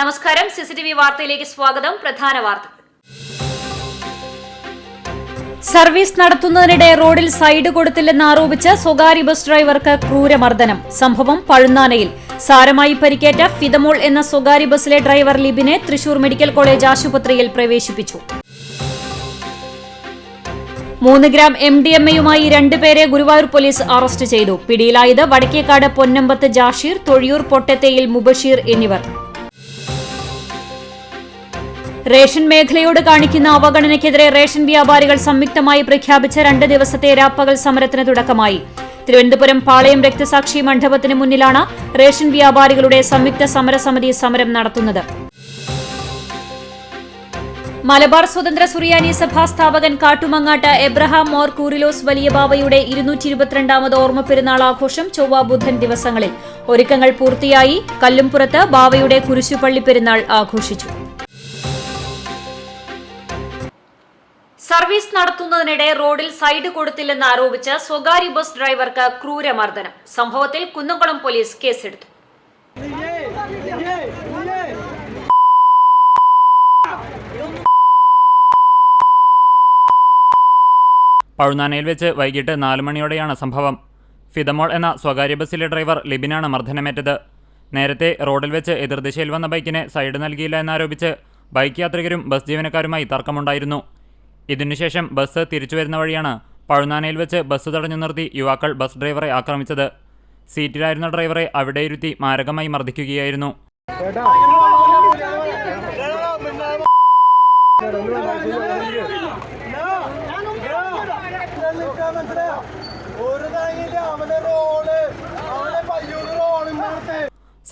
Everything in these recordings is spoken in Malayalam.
നമസ്കാരം, സിസിടിവി വാർത്തയിലേക്ക് സ്വാഗതം. പ്രധാന വാർത്തകൾ. സർവീസ് നടത്തുന്നതിനിടെ റോഡിൽ സൈഡ് കൊടുത്തില്ലെന്ന് ആരോപിച്ച് സ്വകാര്യ ബസ് ഡ്രൈവർക്ക് ക്രൂരമർദ്ദനം. സംഭവം പഴുന്നാനയിൽ. സാരമായി പരിക്കേറ്റ ഫിദമോൾ എന്ന സ്വകാര്യ ബസ്സിലെ ഡ്രൈവർ ലിബിനെ തൃശൂർ മെഡിക്കൽ കോളേജ് ആശുപത്രിയിൽ പ്രവേശിപ്പിച്ചു. 3 ഗ്രാം MDMA-യുമായി 2 പേരെ ഗുരുവായൂർ പോലീസ് അറസ്റ്റ് ചെയ്തു. പിടിയിലായത് വടക്കേക്കാട് പൊന്നമ്പത്ത് ജാഷീർ, തൊഴിയൂർ പൊട്ടത്തേയിൽ മുബഷീർ എന്നിവർ. റേഷൻ മേഖലയോട് കാണിക്കുന്ന അവഗണനയ്ക്കെതിരെ റേഷൻ വ്യാപാരികൾ സംയുക്തമായി പ്രഖ്യാപിച്ച 2 ദിവസത്തെ രാപ്പകൽ സമരത്തിന് തുടക്കമായി. തിരുവനന്തപുരം പാളയം രക്തസാക്ഷി മണ്ഡപത്തിന് മുന്നിലാണ് റേഷൻ വ്യാപാരികളുടെ സംയുക്ത സമരസമിതി സമരം നടത്തുന്നത്. മലബാർ സ്വതന്ത്ര സുറിയാനി സഭാ സ്ഥാപകൻ കാട്ടുമങ്ങാട്ട് എബ്രഹാം മോർ കൂറിലോസ് വലിയ ബാവയുടെ 222ാമത് ഓർമ്മ പെരുന്നാൾ ആഘോഷം ചൊവ്വ ബുധൻ ദിവസങ്ങളിൽ ഒരുക്കങ്ങൾ പൂർത്തിയായി. കല്ലുംപുറത്ത് ബാവയുടെ കുരിശുപള്ളി പെരുന്നാൾ ആഘോഷിച്ചു. സർവീസ് നടത്തുന്നതിനിടെ റോഡിൽ സൈഡ് കൊടുത്തില്ലെന്ന് ആരോപിച്ച് സ്വകാര്യ ബസ് ഡ്രൈവർക്ക് ക്രൂരമർദ്ദനം. സംഭവത്തിൽ കുന്നംകുളം പോലീസ് കേസെടുത്തു. പഴുന്നാനയിൽ വെച്ച് വൈകിട്ട് 4 മണിയോടെയാണ് സംഭവം. ഫിദമോൾ എന്ന സ്വകാര്യ ബസ്സിലെ ഡ്രൈവർ ലിബിനാണ് മർദ്ദനമേറ്റത്. നേരത്തെ റോഡിൽ വെച്ച് എതിർദിശയിൽ വന്ന ബൈക്കിന് സൈഡ് നൽകിയില്ല എന്നാരോപിച്ച് ബൈക്ക് യാത്രികരും ബസ് ജീവനക്കാരുമായി തർക്കമുണ്ടായിരുന്നു. ഇതിനുശേഷം ബസ് തിരിച്ചുവരുന്ന വഴിയാണ് പഴുന്നാനയിൽ വെച്ച് ബസ് തടഞ്ഞു നിർത്തി യുവാക്കൾ ബസ് ഡ്രൈവറെ ആക്രമിച്ചത്. സീറ്റിലായിരുന്ന ഡ്രൈവറെ അവിടെ ഇരുത്തി മാരകമായി മർദ്ദിക്കുകയായിരുന്നു.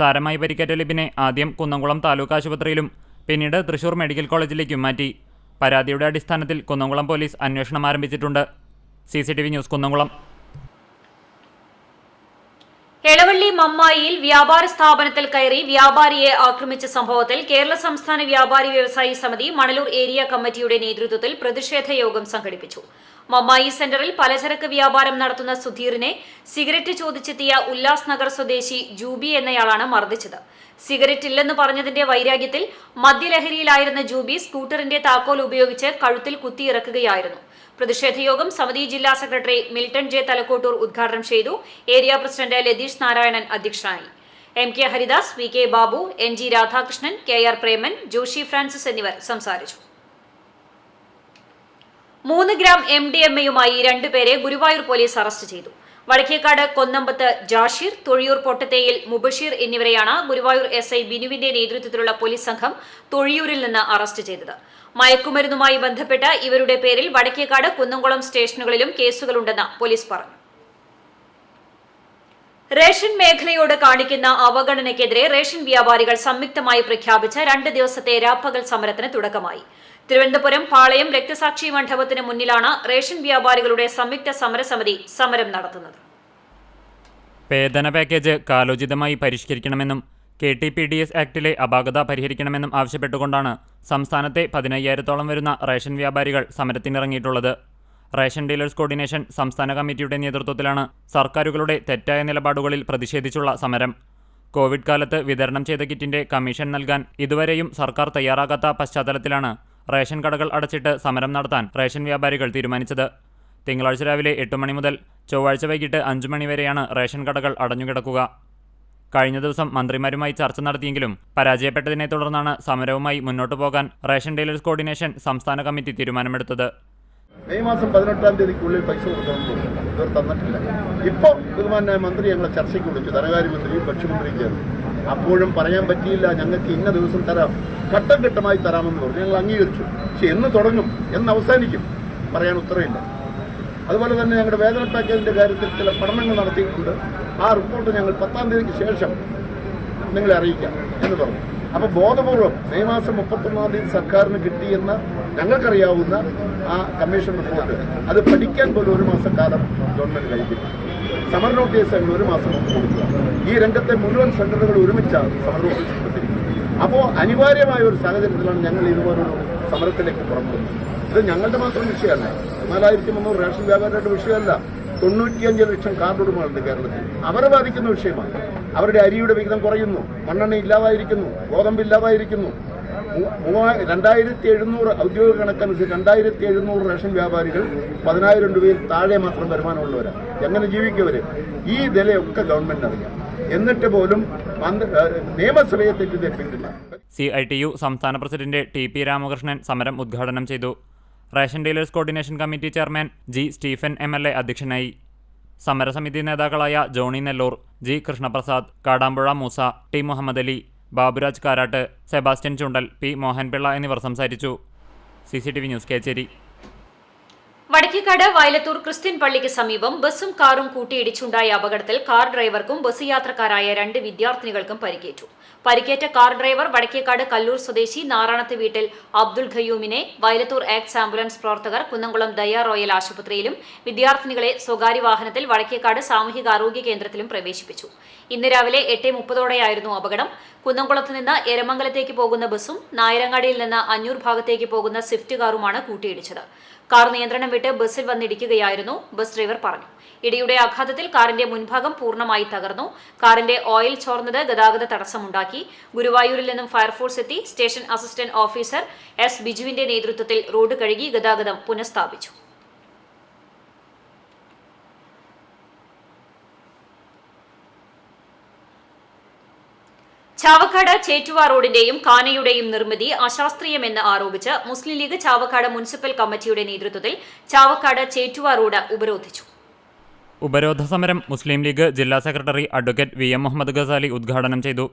സാരമായി പരിക്കേറ്റ ലിബിനെ ആദ്യം കുന്നംകുളം താലൂക്ക് ആശുപത്രിയിലും പിന്നീട് തൃശൂർ മെഡിക്കൽ കോളേജിലേക്കും മാറ്റി. പരാതിയുടെ അടിസ്ഥാനത്തിൽ കുന്നംകുളം പോലീസ് അന്വേഷണം ആരംഭിച്ചിട്ടുണ്ട്. CCTV news Kunnamkulam. എളവള്ളി മമ്മായിയിൽ വ്യാപാര സ്ഥാപനത്തിൽ കയറി വ്യാപാരിയെ ആക്രമിച്ച സംഭവത്തിൽ കേരള സംസ്ഥാന വ്യാപാരി വ്യവസായി സമിതി മണലൂർ ഏരിയ കമ്മിറ്റിയുടെ നേതൃത്വത്തിൽ പ്രതിഷേധ യോഗം സംഘടിപ്പിച്ചു. മമ്മായി സെന്ററിൽ പലചരക്ക് വ്യാപാരം നടത്തുന്ന സുധീറിനെ സിഗരറ്റ് ചോദിച്ചെത്തിയ ഉല്ലാസ് നഗർ സ്വദേശി ജൂബി എന്നയാളാണ് മർദ്ദിച്ചത്. സിഗരറ്റ് ഇല്ലെന്ന് പറഞ്ഞതിന്റെ വൈരാഗ്യത്തിൽ മദ്യലഹരിയിലായിരുന്ന ജൂബി സ്കൂട്ടറിന്റെ താക്കോൽ ഉപയോഗിച്ച് കഴുത്തിൽ കുത്തിയിറക്കുകയായിരുന്നു. പ്രതിഷേധയോഗം സമിതി ജില്ലാ സെക്രട്ടറി മിൽട്ടൺ ജെ തലക്കോട്ടൂർ ഉദ്ഘാടനം ചെയ്തു. ഏരിയ പ്രസിഡന്റ് ലതീഷ് നാരായണൻ അധ്യക്ഷനായി. MK Haridas, VK Babu, NG Radhakrishnan, KR Preman, Joshy Francis എന്നിവർ സംസാരിച്ചു. 3 ഗ്രാം MDMA-യുമായി 2 പേരെ ഗുരുവായൂർ പോലീസ് അറസ്റ്റ് ചെയ്തു. വടക്കേക്കാട് കൊന്നമ്പത്ത് ജാഷീർ, തൊഴിയൂർ പൊട്ടത്തേയിൽ മുബഷീർ എന്നിവരെയാണ് ഗുരുവായൂർ SI ബിനുവിന്റെ നേതൃത്വത്തിലുള്ള പോലീസ് സംഘം തൊഴിയൂരിൽ നിന്ന് അറസ്റ്റ് ചെയ്തത്. മയക്കുമരുന്നുമായി ബന്ധപ്പെട്ട് ഇവരുടെ പേരിൽ വടക്കേക്കാട് കുന്നംകുളം സ്റ്റേഷനുകളിലും കേസുകളുണ്ടെന്ന് പോലീസ് പറഞ്ഞു. റേഷൻ മേഖലയോട് കാണിക്കുന്ന അവഗണനയ്ക്കെതിരെ റേഷൻ വ്യാപാരികൾ സംയുക്തമായി പ്രഖ്യാപിച്ച 2 ദിവസത്തെ രാപ്പകൽ സമരത്തിന് തുടക്കമായി. തിരുവനന്തപുരം പാളയം രക്തസാക്ഷി മണ്ഡപത്തിന് മുന്നിലാണ് റേഷൻ വ്യാപാരികളുടെ സംയുക്ത സമരസമിതി സമരം നടത്തുന്നത്. വേതന പാക്കേജ് കാലോചിതമായി പരിഷ്കരിക്കണമെന്നും KTPDS ആക്ടിലെ അപാകത പരിഹരിക്കണമെന്നും ആവശ്യപ്പെട്ടുകൊണ്ടാണ് സംസ്ഥാനത്തെ 15,000-ഓളം വരുന്ന റേഷൻ വ്യാപാരികൾ സമരത്തിനിറങ്ങിയിട്ടുള്ളത്. റേഷൻ ഡീലേഴ്സ് കോർഡിനേഷൻ സംസ്ഥാന കമ്മിറ്റിയുടെ നേതൃത്വത്തിലാണ് സർക്കാരുകളുടെ തെറ്റായ നിലപാടുകളിൽ പ്രതിഷേധിച്ചുള്ള സമരം. കോവിഡ് കാലത്ത് വിതരണം ചെയ്ത കിറ്റിന്റെ കമ്മീഷൻ നൽകാൻ ഇതുവരെയും സർക്കാർ തയ്യാറാകാത്ത പശ്ചാത്തലത്തിലാണ് റേഷൻ കടകൾ അടച്ചിട്ട് സമരം നടത്താൻ റേഷൻ വ്യാപാരികൾ തീരുമാനിച്ചത്. തിങ്കളാഴ്ച രാവിലെ 8 മണി മുതൽ ചൊവ്വാഴ്ച വൈകിട്ട് 5 മണി വരെയാണ് റേഷൻ കടകൾ അടഞ്ഞുകിടക്കുക. കഴിഞ്ഞ ദിവസം മന്ത്രിമാരുമായി ചർച്ച നടത്തിയെങ്കിലും പരാജയപ്പെട്ടതിനെ തുടർന്നാണ് സമരവുമായി മുന്നോട്ടു പോകാൻ റേഷൻ ഡീലേഴ്സ് കോർഡിനേഷൻ സംസ്ഥാന കമ്മിറ്റി തീരുമാനമെടുത്തത്. മെയ് മാസം 18-ാം തീയതിക്കുള്ളിൽ പൈസ കൊടുക്കണമെന്ന് ഇവർ തന്നിട്ടില്ല. ഇപ്പോൾ ബഹുമാനായ മന്ത്രി ഞങ്ങളെ ചർച്ചയ്ക്ക് വിളിച്ചു, ധനകാര്യമന്ത്രിയും ഭക്ഷ്യമന്ത്രിയും ചേർന്നു. അപ്പോഴും പറയാൻ പറ്റിയില്ല, ഞങ്ങൾക്ക് ഇന്ന ദിവസം തരാം, ഘട്ടം ഘട്ടമായി തരാമെന്ന് പറഞ്ഞു. ഞങ്ങൾ അംഗീകരിച്ചു. പക്ഷെ എന്ന് തുടങ്ങും, എന്ന് അവസാനിക്കും പറയാൻ ഉത്തരവില്ല. അതുപോലെ തന്നെ ഞങ്ങളുടെ വേതന പാക്കേജിന്റെ കാര്യത്തിൽ ചില പഠനങ്ങൾ നടത്തിയിട്ടുണ്ട്. ആ റിപ്പോർട്ട് ഞങ്ങൾ 10-ാം തീയതിക്ക് ശേഷം നിങ്ങളെ അറിയിക്കാം എന്ന് പറഞ്ഞു. അപ്പോൾ ബോധപൂർവം മെയ് മാസം 31-ാം തീയതി സർക്കാരിന് കിട്ടിയെന്ന് ഞങ്ങൾക്കറിയാവുന്ന ആ കമ്മീഷൻ റിപ്പോർട്ട് അത് പഠിക്കാൻ പോലും 1 മാസക്കാലം ഗവൺമെന്റ് കഴിക്കില്ല. സമര നോട്ടീസ് ഞങ്ങൾ 1 മാസം മുമ്പ് കൊടുക്കുക. ഈ രംഗത്തെ മുഴുവൻ സംഘടനകൾ ഒരുമിച്ചാണ് സമര നോട്ടീസ് കൊടുത്തിരിക്കുന്നത്. അപ്പോൾ അനിവാര്യമായ ഒരു സാഹചര്യത്തിലാണ് ഞങ്ങൾ ഇതുപോലൊരു സമരത്തിലേക്ക് പുറപ്പെടുന്നത്. ഇത് ഞങ്ങളുടെ മാത്രം വിഷയമല്ല, 4,300 റേഷൻ വ്യാപാരികളുടെ വിഷയമല്ല. 95 ലക്ഷം കാർഡ് ഉടമകളുണ്ട് കേരളത്തിൽ, അവരെ ബാധിക്കുന്ന വിഷയമാണ്. അവരുടെ അരിയുടെ വിഹിതം കുറയുന്നു, മണ്ണെണ്ണ ഇല്ലാതായിരിക്കുന്നു, ഗോതമ്പ് ഇല്ലാതായിരിക്കുന്നു. 2700 ഔദ്യോഗിക കണക്കനുസരിച്ച് 2700 റേഷൻ വ്യാപാരികൾ 10,000 രൂപയിൽ താഴെ മാത്രം വരുമാനമുള്ളവരാണ്. എങ്ങനെ ജീവിക്കവര്? ഈ വിലയൊക്കെ ഗവൺമെന്റ് അറിയാം. എന്നിട്ട് പോലും നിയമസഭയെ തെറ്റിദ്ധരിപ്പിക്കില്ല. CITU സംസ്ഥാന പ്രസിഡന്റ് TP രാമകൃഷ്ണൻ സമരം ഉദ്ഘാടനം ചെയ്തു. Ration dealers coordination committee chairman G. Stephen MLA അധ്യക്ഷനായി. സമരസമിതി നേതാക്കളായ Johnny Nellur, G. Krishnaprasad, Kadampuzha Moosa, T. Muhammad Ali, Baburaj Karat, Sebastian Chundal, P. Mohanpillai എന്നിവർ സംസാരിച്ചു. CCTV news Kechery. Vadakkekad Vayalathur Christian പള്ളിക്ക് സമീപം ബസും കാറും കൂട്ടിയിടിച്ചുണ്ടായ അപകടത്തിൽ കാർ ഡ്രൈവർക്കും ബസ് യാത്രക്കാരായ 2 വിദ്യാർത്ഥിനികൾക്കും പരിക്കേറ്റു. പരിക്കേറ്റ കാർ ഡ്രൈവർ വടക്കേക്കാട് കല്ലൂർ സ്വദേശി നാറാണത്ത് വീട്ടിൽ അബ്ദുൾ ഖയ്യൂമിനെ വയലത്തൂർ ആക്ട്സ് ആംബുലൻസ് പ്രവർത്തകർ കുന്നംകുളം ദയ റോയൽ ആശുപത്രിയിലും വിദ്യാർത്ഥിനികളെ സ്വകാര്യ വാഹനത്തിൽ വടക്കേക്കാട് സാമൂഹികാരോഗ്യ കേന്ദ്രത്തിലും പ്രവേശിപ്പിച്ചു. ഇന്ന് രാവിലെ 8:30 അപകടം. കുന്നംകുളത്ത് നിന്ന് എരമംഗലത്തേക്ക് പോകുന്ന ബസും നായരങ്ങാടിയിൽ നിന്ന് അഞ്ഞൂർ ഭാഗത്തേക്ക് പോകുന്ന സ്വിഫ്റ്റ് കാറുമാണ് കൂട്ടിയിടിച്ചത്. കാർ നിയന്ത്രണം വിട്ട് ബസ്സിൽ വന്നിടിക്കുകയായിരുന്നു, ബസ് ഡ്രൈവർ പറഞ്ഞു. ഇടിയുടെ ആഘാതത്തിൽ കാറിന്റെ മുൻഭാഗം പൂർണ്ണമായി തകർന്നു. കാറിന്റെ ഓയിൽ ചോർന്നത് ഗതാഗത തടസ്സമുണ്ടാക്കി. ഗുരുവായൂരിൽ നിന്നും ഫയർഫോഴ്സ് എത്തി സ്റ്റേഷൻ അസിസ്റ്റന്റ് ഓഫീസർ S. ബിജുവിന്റെ നേതൃത്വത്തിൽ റോഡ് കഴുകി ഗതാഗതം പുനഃസ്ഥാപിച്ചു. ചാവക്കാട് ചേറ്റുവ റോഡിന്റെയും കാനയുടെയും നിർമ്മിതി അശാസ്ത്രീയമെന്ന് ആരോപിച്ച് മുസ്ലിം ലീഗ് ചാവക്കാട് മുനിസിപ്പൽ കമ്മിറ്റിയുടെ നേതൃത്വത്തിൽ ചാവക്കാട് ചേറ്റുവ റോഡ് ഉപരോധിച്ചു. ഉപരോധ സമരം മുസ്ലിം ലീഗ് ജില്ലാ secretary advocate VM Muhammad Gazali ഉദ്ഘാടനം ചെയ്തു.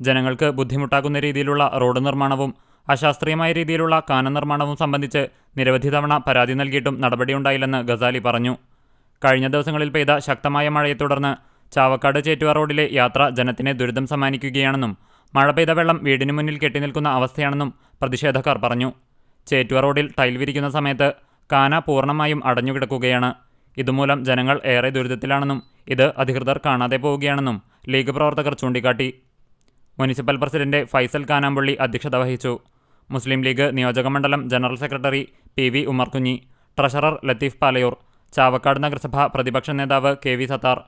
ജനങ്ങൾക്ക് ബുദ്ധിമുട്ടാക്കുന്ന രീതിയിലുള്ള റോഡ് നിർമ്മാണവും അശാസ്ത്രീയമായ രീതിയിലുള്ള കാന നിർമ്മാണവും സംബന്ധിച്ച് നിരവധി തവണ പരാതി നൽകിയിട്ടും നടപടിയുണ്ടായില്ലെന്ന് ഗസാലി പറഞ്ഞു. കഴിഞ്ഞ ദിവസങ്ങളിൽ പെയ്ത ശക്തമായ മഴയെ തുടർന്ന് ചാവക്കാട് ചേറ്റുവ റോഡിലെ യാത്ര ജനത്തിന് ദുരിതം സമ്മാനിക്കുകയാണെന്നും മഴ പെയ്ത വെള്ളം വീടിനു മുന്നിൽ കെട്ടിനിൽക്കുന്ന അവസ്ഥയാണെന്നും പ്രതിഷേധക്കാർ പറഞ്ഞു. ചേറ്റുവ റോഡിൽ ടൈൽ വിരിക്കുന്ന സമയത്ത് കാന പൂർണ്ണമായും അടഞ്ഞുകിടക്കുകയാണ്. ഇതുമൂലം ജനങ്ങൾ ഏറെ ദുരിതത്തിലാണെന്നും ഇത് അധികൃതർ കാണാതെ പോവുകയാണെന്നും ലീഗ് പ്രവർത്തകർ ചൂണ്ടിക്കാട്ടി. മുനിസിപ്പൽ പ്രസിഡന്റ് ഫൈസൽ കാനാമ്പള്ളി അധ്യക്ഷത വഹിച്ചു. മുസ്ലിം ലീഗ് നിയോജകമണ്ഡലം general secretary PV Umarkunji, treasurer Latheef Palayur, Chavakkad നഗരസഭ പ്രതിപക്ഷ നേതാവ് KV സത്താർ,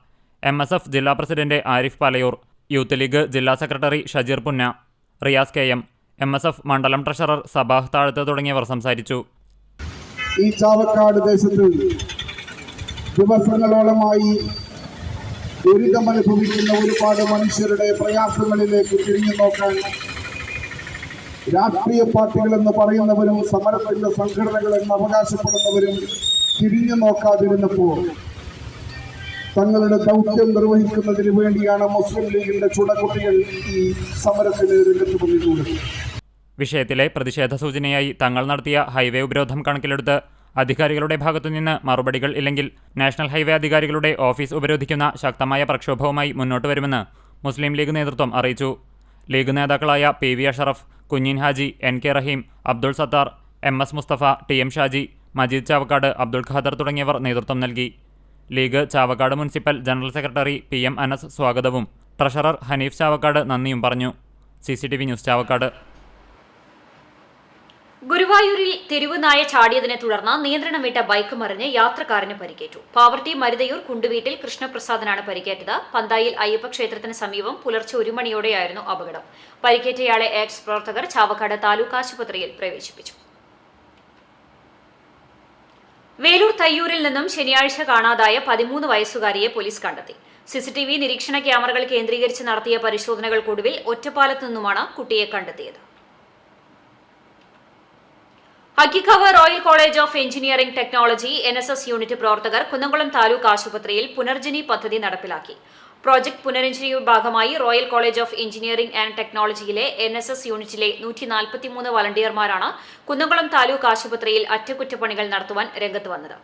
MSF ജില്ലാ പ്രസിഡന്റ് ആരിഫ് പാലയൂർ, യൂത്ത് ലീഗ് ജില്ലാ secretary Shajeer Punna, Riyas KM, MSF മണ്ഡലം ട്രഷറർ സബാഹ് താഴത്ത് തുടങ്ങിയവർ സംസാരിച്ചു. ഈ ചാവക്കാട് ദേശത്ത് ദിവസങ്ങളോളമായി ദുരിതമനുഭവിക്കുന്ന ഒരുപാട് മനുഷ്യരുടെ പ്രയാസങ്ങളിലേക്ക് തിരിഞ്ഞു നോക്കാൻ രാഷ്ട്രീയ പാർട്ടികളെന്ന് പറയുന്നവരും സമരത്തിന്റെ സംഘടനകളെന്ന് അവകാശപ്പെടുന്നവരും തിരിഞ്ഞു നോക്കാതിരുന്നപ്പോൾ തങ്ങളുടെ ദൗത്യം നിർവഹിക്കുന്നതിന് വേണ്ടിയാണ് മുസ്ലിം ലീഗിന്റെ ചുടകുട്ടികൾ ഈ സമരത്തിന് രംഗത്ത് വന്നിട്ടുള്ളത്. വിഷയത്തിലെ പ്രതിഷേധ സൂചനയായി തങ്ങൾ നടത്തിയ ഹൈവേ ഉപരോധം കണക്കിലെടുത്ത് അധികാരികളുടെ ഭാഗത്തുനിന്ന് മറുപടികൾ ഇല്ലെങ്കിൽ നാഷണൽ ഹൈവേ അധികാരികളുടെ ഓഫീസ് ഉപരോധിക്കുന്ന ശക്തമായ പ്രക്ഷോഭവുമായി മുന്നോട്ട് വരുമെന്ന് മുസ്ലിം ലീഗ് നേതൃത്വം അറിയിച്ചു. ലീഗ് നേതാക്കളായ PV അഷറഫ്, കുഞ്ഞിൻ ഹാജി, NK റഹീം, അബ്ദുൾ സത്താർ, MS മുസ്തഫ, TM ഷാജി, മജീദ് ചാവക്കാട്, അബ്ദുൾ ഖാദർ തുടങ്ങിയവർ നേതൃത്വം നൽകി. League Chavakkad municipal general secretary PM Anas സ്വാഗതവും ട്രഷറർ ഹനീഫ് ചാവക്കാട് നന്ദിയും പറഞ്ഞു. CCTV news Chavakkad. ഗുരുവായൂരിൽ തെരുവ് നായ ചാടിയതിനെ തുടർന്ന് നിയന്ത്രണം വിട്ട ബൈക്ക് മറിഞ്ഞ് യാത്രക്കാരന് പരിക്കേറ്റു. പാവർട്ടി മരുതയൂർ കുണ്ടുവീട്ടിൽ കൃഷ്ണപ്രസാദിനാണ് പരിക്കേറ്റത്. പന്തായിൽ അയ്യപ്പ ക്ഷേത്രത്തിന് സമീപം പുലർച്ചെ 1 മണിയോടെയായിരുന്നു അപകടം. പരിക്കേറ്റയാളെ ആക്ട്സ് പ്രവർത്തകർ ചാവക്കാട് താലൂക്ക് ആശുപത്രിയിൽ പ്രവേശിപ്പിച്ചു. വേലൂർ തയ്യൂരിൽ നിന്നും ശനിയാഴ്ച കാണാതായ 13 വയസ്സുകാരിയെ പോലീസ് കണ്ടെത്തി. CCTV നിരീക്ഷണ ക്യാമറകൾ കേന്ദ്രീകരിച്ച് നടത്തിയ പരിശോധനകൾക്കൊടുവിൽ ഒറ്റപ്പാലത്തു നിന്നുമാണ് കുട്ടിയെ കണ്ടെത്തിയത്. Akkikavu royal college of engineering technology NSS unit പ്രവർത്തകർ കുന്നംകുളം താലൂക്ക് ആശുപത്രിയിൽ പുനർജനി പദ്ധതി നടപ്പിലാക്കി. പ്രോജക്ട് പുനരഞ്ജനിയുടെ ഭാഗമായി royal college of engineering and ടെക്നോളജിയിലെ NSS യൂണിറ്റിലെ 143 വളണ്ടിയർമാരാണ് കുന്നംകുളം താലൂക്ക് ആശുപത്രിയിൽ അറ്റകുറ്റപ്പണികൾ നടത്തുവാൻ രംഗത്ത് വന്നത്.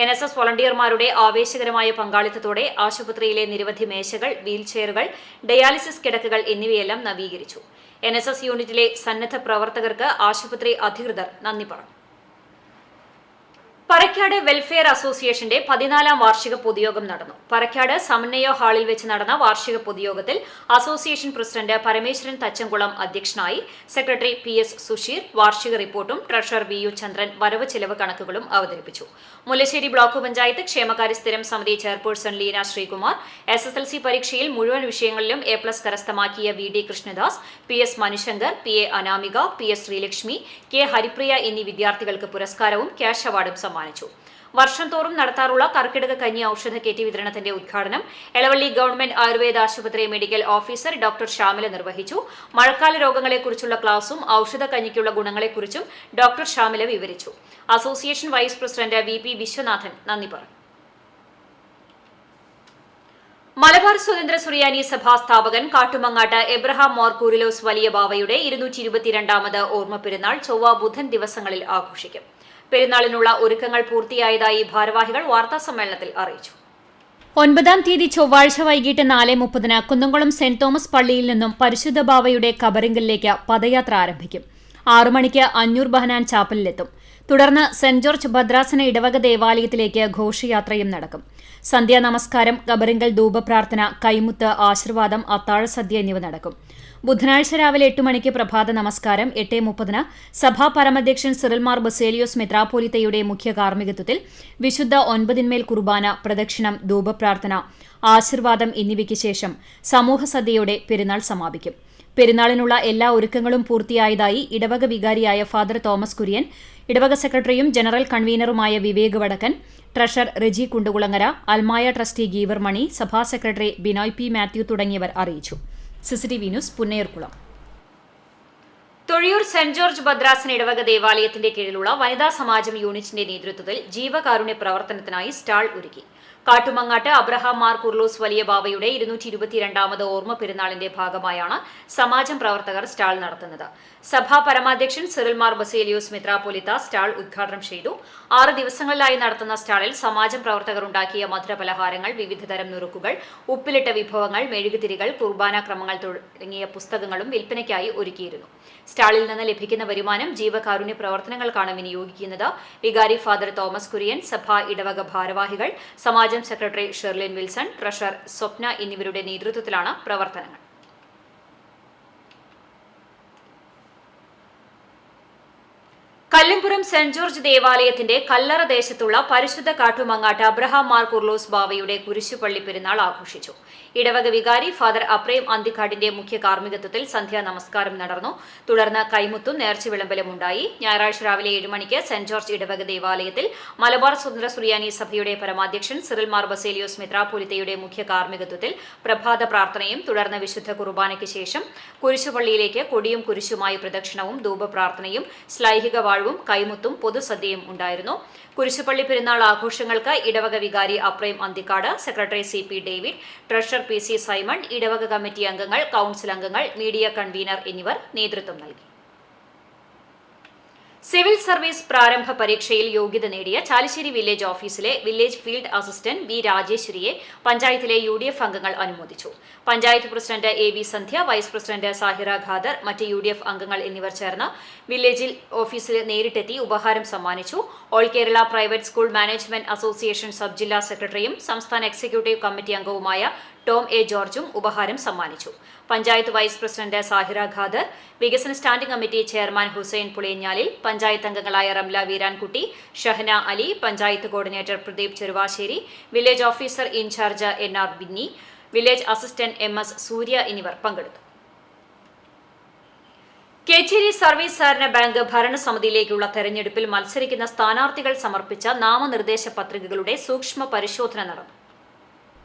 NSS വളണ്ടിയർമാരുടെ ആവേശകരമായ പങ്കാളിത്തത്തോടെ ആശുപത്രിയിലെ നിരവധി മേശകൾ, വീൽചെയറുകൾ, ഡയാലിസിസ് കിടക്കകൾ എന്നിവയെല്ലാം നവീകരിച്ചു. NSS യൂണിറ്റിലെ സന്നദ്ധ പ്രവർത്തകർക്ക് ആശുപത്രി അധികൃതർ നന്ദി പറഞ്ഞു. പറക്കാട് വെൽഫെയർ അസോസിയേഷന്റെ 14ാം വാർഷിക പൊതുയോഗം നടന്നു. പറക്കാട് സമന്വയ ഹാളിൽ വെച്ച് നടന്ന വാർഷിക പൊതുയോഗത്തിൽ അസോസിയേഷൻ പ്രസിഡന്റ് പരമേശ്വരൻ തച്ചംകുളം അധ്യക്ഷനായി. സെക്രട്ടറി PS സുഷീർ വാർഷിക റിപ്പോർട്ടും ട്രഷറർ VU ചന്ദ്രൻ വരവ് ചെലവ് കണക്കുകളും അവതരിപ്പിച്ചു. മുല്ലശ്ശേരി ബ്ലോക്ക് പഞ്ചായത്ത് ക്ഷേമകാര്യ സ്ഥിരം സമിതി ചെയർപേഴ്സൺ ലീന ശ്രീകുമാർ, SSLC പരീക്ഷയിൽ മുഴുവൻ വിഷയങ്ങളിലും A+ കരസ്ഥമാക്കിയ VD Krishnadas, PS Manushankar, PA Anamika, PS Sreelakshmi, K Haripriya എന്നീ വിദ്യാർത്ഥികൾക്ക് പുരസ്കാരവും ക്യാഷ് അവാർഡും സമ്മാനിച്ചു. വർഷം തോറും നടത്താറുള്ള കർക്കിടക കഞ്ഞി ഔഷധ കിറ്റ് വിതരണത്തിന്റെ ഉദ്ഘാടനം എളവള്ളി ഗവൺമെന്റ് ആയുർവേദ ആശുപത്രി മെഡിക്കൽ ഓഫീസർ ഡോക്ടർ ഷാമില നിർവഹിച്ചു. മഴക്കാല രോഗങ്ങളെക്കുറിച്ചുള്ള ക്ലാസും ഔഷധ കഞ്ഞിക്കുള്ള ഗുണങ്ങളെക്കുറിച്ചും ഡോക്ടർ ഷാമില വിവരിച്ചു. Association vice president VP Viswanathan നന്ദി പറഞ്ഞു. മലബാർ സ്വതന്ത്ര സുറിയാനി സഭാ സ്ഥാപകൻ കാട്ടുമങ്ങാട്ട് എബ്രഹാം മോർ കൂറിലോസ് വലിയ ബാവയുടെ 222ാമത് ഓർമ്മ പെരുന്നാൾ ചൊവ്വ ബുധൻ ദിവസങ്ങളിൽ ആഘോഷിക്കും. പെരുന്നാളിനുള്ള ഒരുക്കങ്ങൾ പൂർത്തിയായതായി ഭാരവാഹികൾ വാർത്താസമ്മേളനത്തിൽ അറിയിച്ചു. 9-ാം തീയതി ചൊവ്വാഴ്ച വൈകിട്ട് 4:30 കുന്നംകുളം സെന്റ് തോമസ് പള്ളിയിൽ നിന്നും പരിശുദ്ധ ബാവയുടെ ഖബറിങ്കലിലേക്ക് പദയാത്ര ആരംഭിക്കും. 6 മണിക്ക് അഞ്ഞൂർ ബഹനാൻ ചാപ്പലിലെത്തും. തുടർന്ന് സെന്റ് ജോർജ് ഭദ്രാസന ഇടവക ദേവാലയത്തിലേക്ക് ഘോഷയാത്രയും നടക്കും. സന്ധ്യാ നമസ്കാരം, ഖബറിങ്കൽ ധൂപപ്രാർത്ഥന, കൈമുത്ത്, ആശീർവാദം, അത്താഴസദ്യ എന്നിവ നടക്കും. ബുധനാഴ്ച രാവിലെ 8 മണിക്ക് പ്രഭാത നമസ്കാരം, 8:30 സഭാ പരമാധ്യക്ഷൻ സിറിൽ മാർ ബസേലിയോസ് മെത്രാപ്പോലിത്തയുടെ മുഖ്യ കാർമ്മികത്വത്തിൽ വിശുദ്ധ 9 കുർബാന, പ്രദക്ഷിണം, ധൂപപ്രാർത്ഥന, ആശീർവാദം എന്നിവയ്ക്ക് ശേഷം സമൂഹസദ്യയോടെ പെരുന്നാൾ സമാപിക്കും. പെരുന്നാളിനുള്ള എല്ലാ ഒരുക്കങ്ങളും പൂർത്തിയായതായി ഇടവക വികാരിയായ ഫാദർ തോമസ് കുര്യൻ, ഇടവക സെക്രട്ടറിയും ജനറൽ കൺവീനറുമായ വിവേക് വടക്കൻ, ട്രഷറർ റെജി കുണ്ടുകുളങ്ങര, അൽമായ ട്രസ്റ്റി ഗീവർ മണി, സഭാ സെക്രട്ടറി ബിനോയ് P. മാത്യു തുടങ്ങിയവർ അറിയിച്ചു. CCTV news Punnayurkulam. Thozhiyur saint George ഭദ്രാസന ഇടവക ദേവാലയത്തിന്റെ കീഴിലുള്ള വനിതാ സമാജം യൂണിറ്റിന്റെ നേതൃത്വത്തിൽ ജീവകാരുണ്യ പ്രവർത്തനത്തിനായി സ്റ്റാൾ ഒരുക്കി. കാട്ടുമങ്ങാട്ട് അബ്രഹാം മാർ കുർലോസ് വലിയ ബാവയുടെ 222ാമത് ഓർമ്മ പെരുന്നാളിന്റെ ഭാഗമായാണ് സമാജം പ്രവർത്തകർ സ്റ്റാൾ നടത്തുന്നത്. സഭാ പരമാധ്യക്ഷൻ സിറിൽ മാർ ബസേലിയോസ് മെത്രാപ്പോലിത്ത സ്റ്റാൾ ഉദ്ഘാടനം ചെയ്തു. 6 ദിവസങ്ങളിലായി നടത്തുന്ന സ്റ്റാളിൽ സമാജം പ്രവർത്തകർ ഉണ്ടാക്കിയ മധുരപലഹാരങ്ങൾ, വിവിധതരം നുറുക്കുകൾ, ഉപ്പിലിട്ട വിഭവങ്ങൾ, മെഴുകുതിരികൾ, കുർബാന ക്രമങ്ങൾ തുടങ്ങിയ പുസ്തകങ്ങളും വിൽപ്പനയ്ക്കായി ഒരുക്കിയിരുന്നു. സ്റ്റാളിൽ നിന്ന് ലഭിക്കുന്ന വരുമാനം ജീവകാരുണ്യ പ്രവർത്തനങ്ങൾക്കാണ് വിനിയോഗിക്കുന്നത്. വികാരി ഫാദർ തോമസ് കുര്യൻ, സഭാ ഇടവക ഭാരവാഹികൾ, സമാജം സെക്രട്ടറി ഷെർലിൻ വിൽസൺ, ട്രഷറർ സ്വപ്ന എന്നിവരുടെ നേതൃത്വത്തിലാണ് പ്രവർത്തനങ്ങൾ. കല്ലുംപുറം സെന്റ് ജോർജ് ദേവാലയത്തിന്റെ കല്ലറ ദേശത്തുള്ള പരിശുദ്ധ കാട്ടുമങ്ങാട്ട് അബ്രഹാം മാർ കുർലോസ് ബാവയുടെ കുരിശുപള്ളി പെരുന്നാൾ ആഘോഷിച്ചു. ഇടവക വികാരി ഫാദർ അപ്രേം അന്തിക്കാടിന്റെ മുഖ്യ കാർമ്മികത്വത്തിൽ സന്ധ്യാ നമസ്കാരം നടന്നു. തുടർന്ന് കൈമുത്തും നേർച്ച വിളമ്പലും ഉണ്ടായി. ഞായറാഴ്ച രാവിലെ 7 മണിക്ക് സെന്റ് ജോർജ് ഇടവക ദേവാലയത്തിൽ മലബാർ സ്വതന്ത്ര സുറിയാനി സഭയുടെ പരമാധ്യക്ഷൻ സിറിൽ മാർ ബസേലിയോസ് മെത്രാപ്പോലിത്തയുടെ മുഖ്യ കാർമ്മികത്വത്തിൽ പ്രഭാത പ്രാർത്ഥനയും തുടർന്ന് വിശുദ്ധ കുർബാനയ്ക്ക് ശേഷം കുരിശുപള്ളിയിലേക്ക് കൊടിയും കുരിശുമായി പ്രദക്ഷിണവും, ധൂപപ്രാർത്ഥനയും, ശ്ലൈഹിക വാഴ്വും, കൈമുത്തും പൊതുസദ്യയും ഉണ്ടായിരുന്നു. കുരിശുപള്ളി പെരുന്നാൾ ആഘോഷങ്ങൾക്ക് ഇടവക വികാരി Aprem Anthikkad, secretary CP David, treasurer PC Simon, ഇടവക കമ്മിറ്റി അംഗങ്ങൾ, കൌൺസിൽ അംഗങ്ങൾ, മീഡിയ കൺവീനർ എന്നിവർ നേതൃത്വം നൽകി. സിവിൽ സർവീസ് പ്രാരംഭ പരീക്ഷയിൽ യോഗ്യത നേടിയ ചാലിശ്ശേരി വില്ലേജ് ഓഫീസിലെ വില്ലേജ് ഫീൽഡ് അസിസ്റ്റന്റ് V. രാജേശ്വരിയെ പഞ്ചായത്തിലെ UDF അംഗങ്ങൾ അനുമോദിച്ചു. Panchayat president AV Sandhya, vice president Sahira Khader, മറ്റ് UDF അംഗങ്ങൾ എന്നിവർ ചേർന്ന് വില്ലേജിൽ ഓഫീസിൽ നേരിട്ടെത്തി ഉപഹാരം സമ്മാനിച്ചു. All Kerala private school management association sub ജില്ലാ സെക്രട്ടറിയും സംസ്ഥാന എക്സിക്യൂട്ടീവ് കമ്മിറ്റി അംഗവുമായ ടോം A. ജോർജും ഉപഹാരം സമ്മാനിച്ചു. പഞ്ചായത്ത് വൈസ് പ്രസിഡന്റ് സാഹിറ ഖാദർ, വികസന standing committee chairman Hussain Puliyanjalil, panchayat അംഗങ്ങളായ Ramla Veerankutty, Shahana Ali, panchayat coordinator Pradeep Cheruvassery, village officer in charge NR Binny, village assistant MS Surya എന്നിവർ പങ്കെടുത്തു. കേച്ചേരി സർവീസ് സഹകരണ ബാങ്ക് ഭരണസമിതിയിലേക്കുള്ള തെരഞ്ഞെടുപ്പിൽ മത്സരിക്കുന്ന സ്ഥാനാർത്ഥികൾ സമർപ്പിച്ച നാമനിർദ്ദേശ പത്രികകളുടെ സൂക്ഷ്മ പരിശോധന നടന്നു.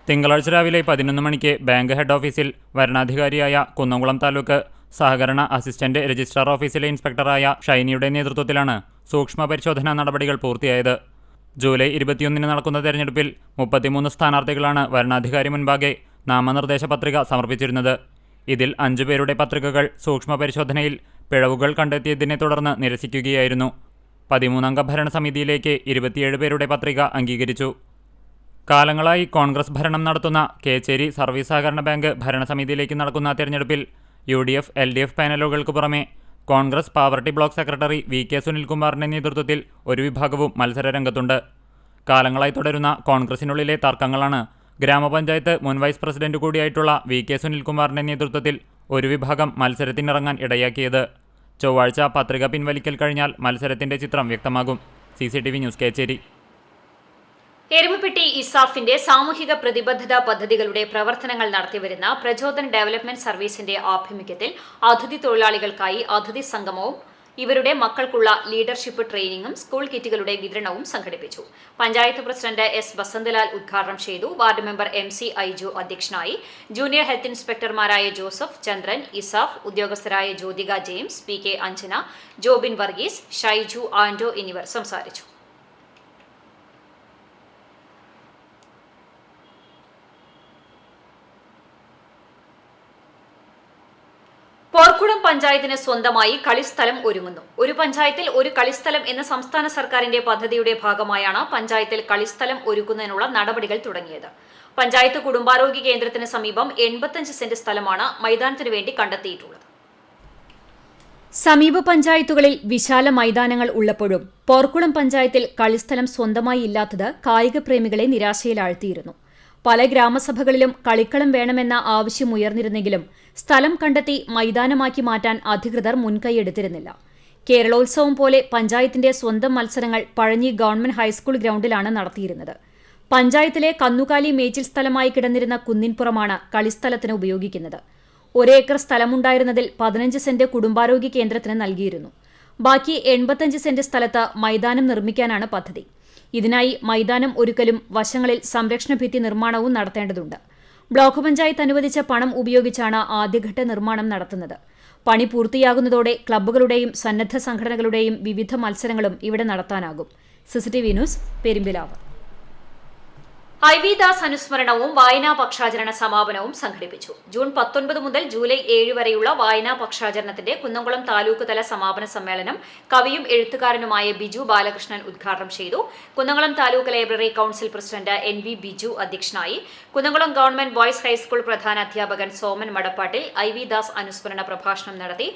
തിങ്കളാഴ്ച രാവിലെ 11 മണിക്ക് ബാങ്ക് ഹെഡ് ഓഫീസിൽ വരണാധികാരിയായ കുന്നംകുളം താലൂക്ക് സഹകരണ അസിസ്റ്റന്റ് രജിസ്ട്രാർ ഓഫീസിലെ ഇൻസ്പെക്ടറായ ഷൈനിയുടെ നേതൃത്വത്തിലാണ് സൂക്ഷ്മ പരിശോധനാ നടപടികൾ പൂർത്തിയായത്. ജൂലൈ 21 നടക്കുന്ന തെരഞ്ഞെടുപ്പിൽ 33 സ്ഥാനാർത്ഥികളാണ് വരണാധികാരി മുൻപാകെ നാമനിർദ്ദേശ പത്രിക സമർപ്പിച്ചിരുന്നത്. ഇതിൽ 5 പേരുടെ പത്രികകൾ സൂക്ഷ്മ പരിശോധനയിൽ പിഴവുകൾ കണ്ടെത്തിയതിനെ തുടർന്ന് നിരസിക്കുകയായിരുന്നു. 13-അംഗ ഭരണസമിതിയിലേക്ക് 27 പേരുടെ പത്രിക അംഗീകരിച്ചു. കാലങ്ങളായി കോൺഗ്രസ് ഭരണം നടത്തുന്ന കേച്ചേരി സർവീസ് സഹകരണ ബാങ്ക് ഭരണസമിതിയിലേക്ക് നടക്കുന്ന തെരഞ്ഞെടുപ്പിൽ UDF, LDF പാനലുകൾക്ക് പുറമെ Congress poverty block secretary VK. സുനിൽകുമാറിന്റെ നേതൃത്വത്തിൽ ഒരു വിഭാഗവും മത്സരരംഗത്തുണ്ട്. കാലങ്ങളായി തുടരുന്ന കോൺഗ്രസിനുള്ളിലെ തർക്കങ്ങളാണ് ഗ്രാമപഞ്ചായത്ത് മുൻ വൈസ് പ്രസിഡന്റ് കൂടിയായിട്ടുള്ള വി.കെ. സുനിൽകുമാറിന്റെ നേതൃത്വത്തിൽ ഒരു വിഭാഗം മത്സരത്തിനിറങ്ങാൻ ഇടയാക്കിയത്. ചൊവ്വാഴ്ച പത്രിക പിൻവലിക്കൽ കഴിഞ്ഞാൽ മത്സരത്തിന്റെ ചിത്രം വ്യക്തമാകും. CCTV news Kecheri. എരുമപ്പെട്ടി ഇസാഫിന്റെ സാമൂഹിക പ്രതിബദ്ധത പദ്ധതികളുടെ പ്രവർത്തനങ്ങൾ നടത്തിവരുന്ന പ്രചോദൻ ഡെവലപ്മെന്റ് സർവീസിന്റെ ആഭിമുഖ്യത്തിൽ അതിഥി തൊഴിലാളികൾക്കായി അതിഥി സംഗമവും ഇവരുടെ മക്കൾക്കുള്ള ലീഡർഷിപ്പ് ട്രെയിനിങ്ങും സ്കൂൾ കിറ്റുകളുടെ വിതരണവും സംഘടിപ്പിച്ചു. പഞ്ചായത്ത് പ്രസിഡന്റ് എസ് വസന്തലാൽ ഉദ്ഘാടനം ചെയ്തു. വാർഡ് മെമ്പർ MC ഐജു അധ്യക്ഷനായി. ജൂനിയർ ഹെൽത്ത് ഇൻസ്പെക്ടർമാരായ ജോസഫ്, ചന്ദ്രൻ, ഇസാഫ് ഉദ്യോഗസ്ഥരായ ജ്യോതിക ജെയിംസ്, PK അഞ്ജന, ജോബിൻ വർഗീസ്, ഷൈജു, ആൻഡോ എന്നിവർ സംസാരിച്ചു. പോർക്കുളം പഞ്ചായത്തിന് സ്വന്തമായി കളിസ്ഥലം ഒരുങ്ങുന്നു. ഒരു പഞ്ചായത്തിൽ ഒരു കളിസ്ഥലം എന്ന സംസ്ഥാന സർക്കാരിന്റെ പദ്ധതിയുടെ ഭാഗമായാണ് പഞ്ചായത്തിൽ കളിസ്ഥലം ഒരുക്കുന്നതിനുള്ള നടപടികൾ തുടങ്ങിയത്. പഞ്ചായത്ത് കുടുംബാരോഗ്യ കേന്ദ്രത്തിന് സമീപം 85 സെന്റ് സ്ഥലമാണ് മൈതാനത്തിനു വേണ്ടി കണ്ടെത്തിയിട്ടുള്ളത്. സമീപ പഞ്ചായത്തുകളിൽ വിശാല മൈതാനങ്ങൾ ഉള്ളപ്പോഴും പോർക്കുളം പഞ്ചായത്തിൽ കളിസ്ഥലം സ്വന്തമായി ഇല്ലാത്തത് കായിക പ്രേമികളെ നിരാശയിലാഴ്ത്തിയിരുന്നു. പല ഗ്രാമസഭകളിലും കളിക്കളം വേണമെന്ന ആവശ്യമുയർന്നിരുന്നെങ്കിലും സ്ഥലം കണ്ടെത്തി മൈതാനമാക്കി മാറ്റാൻ അധികൃതർ മുൻകൈയെടുത്തിരുന്നില്ല. കേരളോത്സവം പോലെ പഞ്ചായത്തിന്റെ സ്വന്തം മത്സരങ്ങൾ പഴഞ്ഞി ഗവൺമെന്റ് ഹൈസ്കൂൾ ഗ്രൗണ്ടിലാണ് നടത്തിയിരുന്നത്. പഞ്ചായത്തിലെ കന്നുകാലി മേച്ചിൽ സ്ഥലമായി കിടന്നിരുന്ന കുന്നിൻപുറമാണ് കളിസ്ഥലത്തിന് ഉപയോഗിക്കുന്നത്. 1 ഏക്കർ സ്ഥലമുണ്ടായിരുന്നതിൽ 15 സെന്റ് കുടുംബാരോഗ്യ കേന്ദ്രത്തിന് നൽകിയിരുന്നു. ബാക്കി 85 സെന്റ് സ്ഥലത്ത് മൈതാനം നിർമ്മിക്കാനാണ് പദ്ധതി. ഇതിനായി മൈതാനം ഒരുക്കലും വശങ്ങളിൽ സംരക്ഷണ ഭിത്തി നിർമ്മാണവും നടത്തേണ്ടതുണ്ട്. ബ്ലോക്ക് പഞ്ചായത്ത് അനുവദിച്ച പണം ഉപയോഗിച്ചാണ് ആദ്യഘട്ട നിർമ്മാണം നടത്തുന്നത്. പണി പൂർത്തിയാകുന്നതോടെ ക്ലബ്ബുകളുടെയും സന്നദ്ധ സംഘടനകളുടെയും വിവിധ മത്സരങ്ങളും ഇവിടെ നടത്താനാകും. CCTV news, Perumpilavu. IV Das അനുസ്മരണവും വായനാ പക്ഷാചരണ സമാപനവും സംഘടിപ്പിച്ചു. ജൂൺ 19 മുതൽ ജൂലൈ 7 വരെയുള്ള വായനാ പക്ഷാചരണത്തിന്റെ കുന്നംകുളം താലൂക്ക് തല സമാപന സമ്മേളനം കവിയും എഴുത്തുകാരനുമായ ബിജു ബാലകൃഷ്ണൻ ഉദ്ഘാടനം ചെയ്തു. Kunnamkulam taluk library council president NV Biju അധ്യക്ഷനായി. കുന്നംകുളം ഗവൺമെന്റ് ബോയ്സ് ഹൈസ്കൂൾ പ്രധാന അധ്യാപകൻ സോമൻ മടപ്പാട്ടിൽ IV ദാസ് അനുസ്മരണ പ്രഭാഷണം നടത്തി.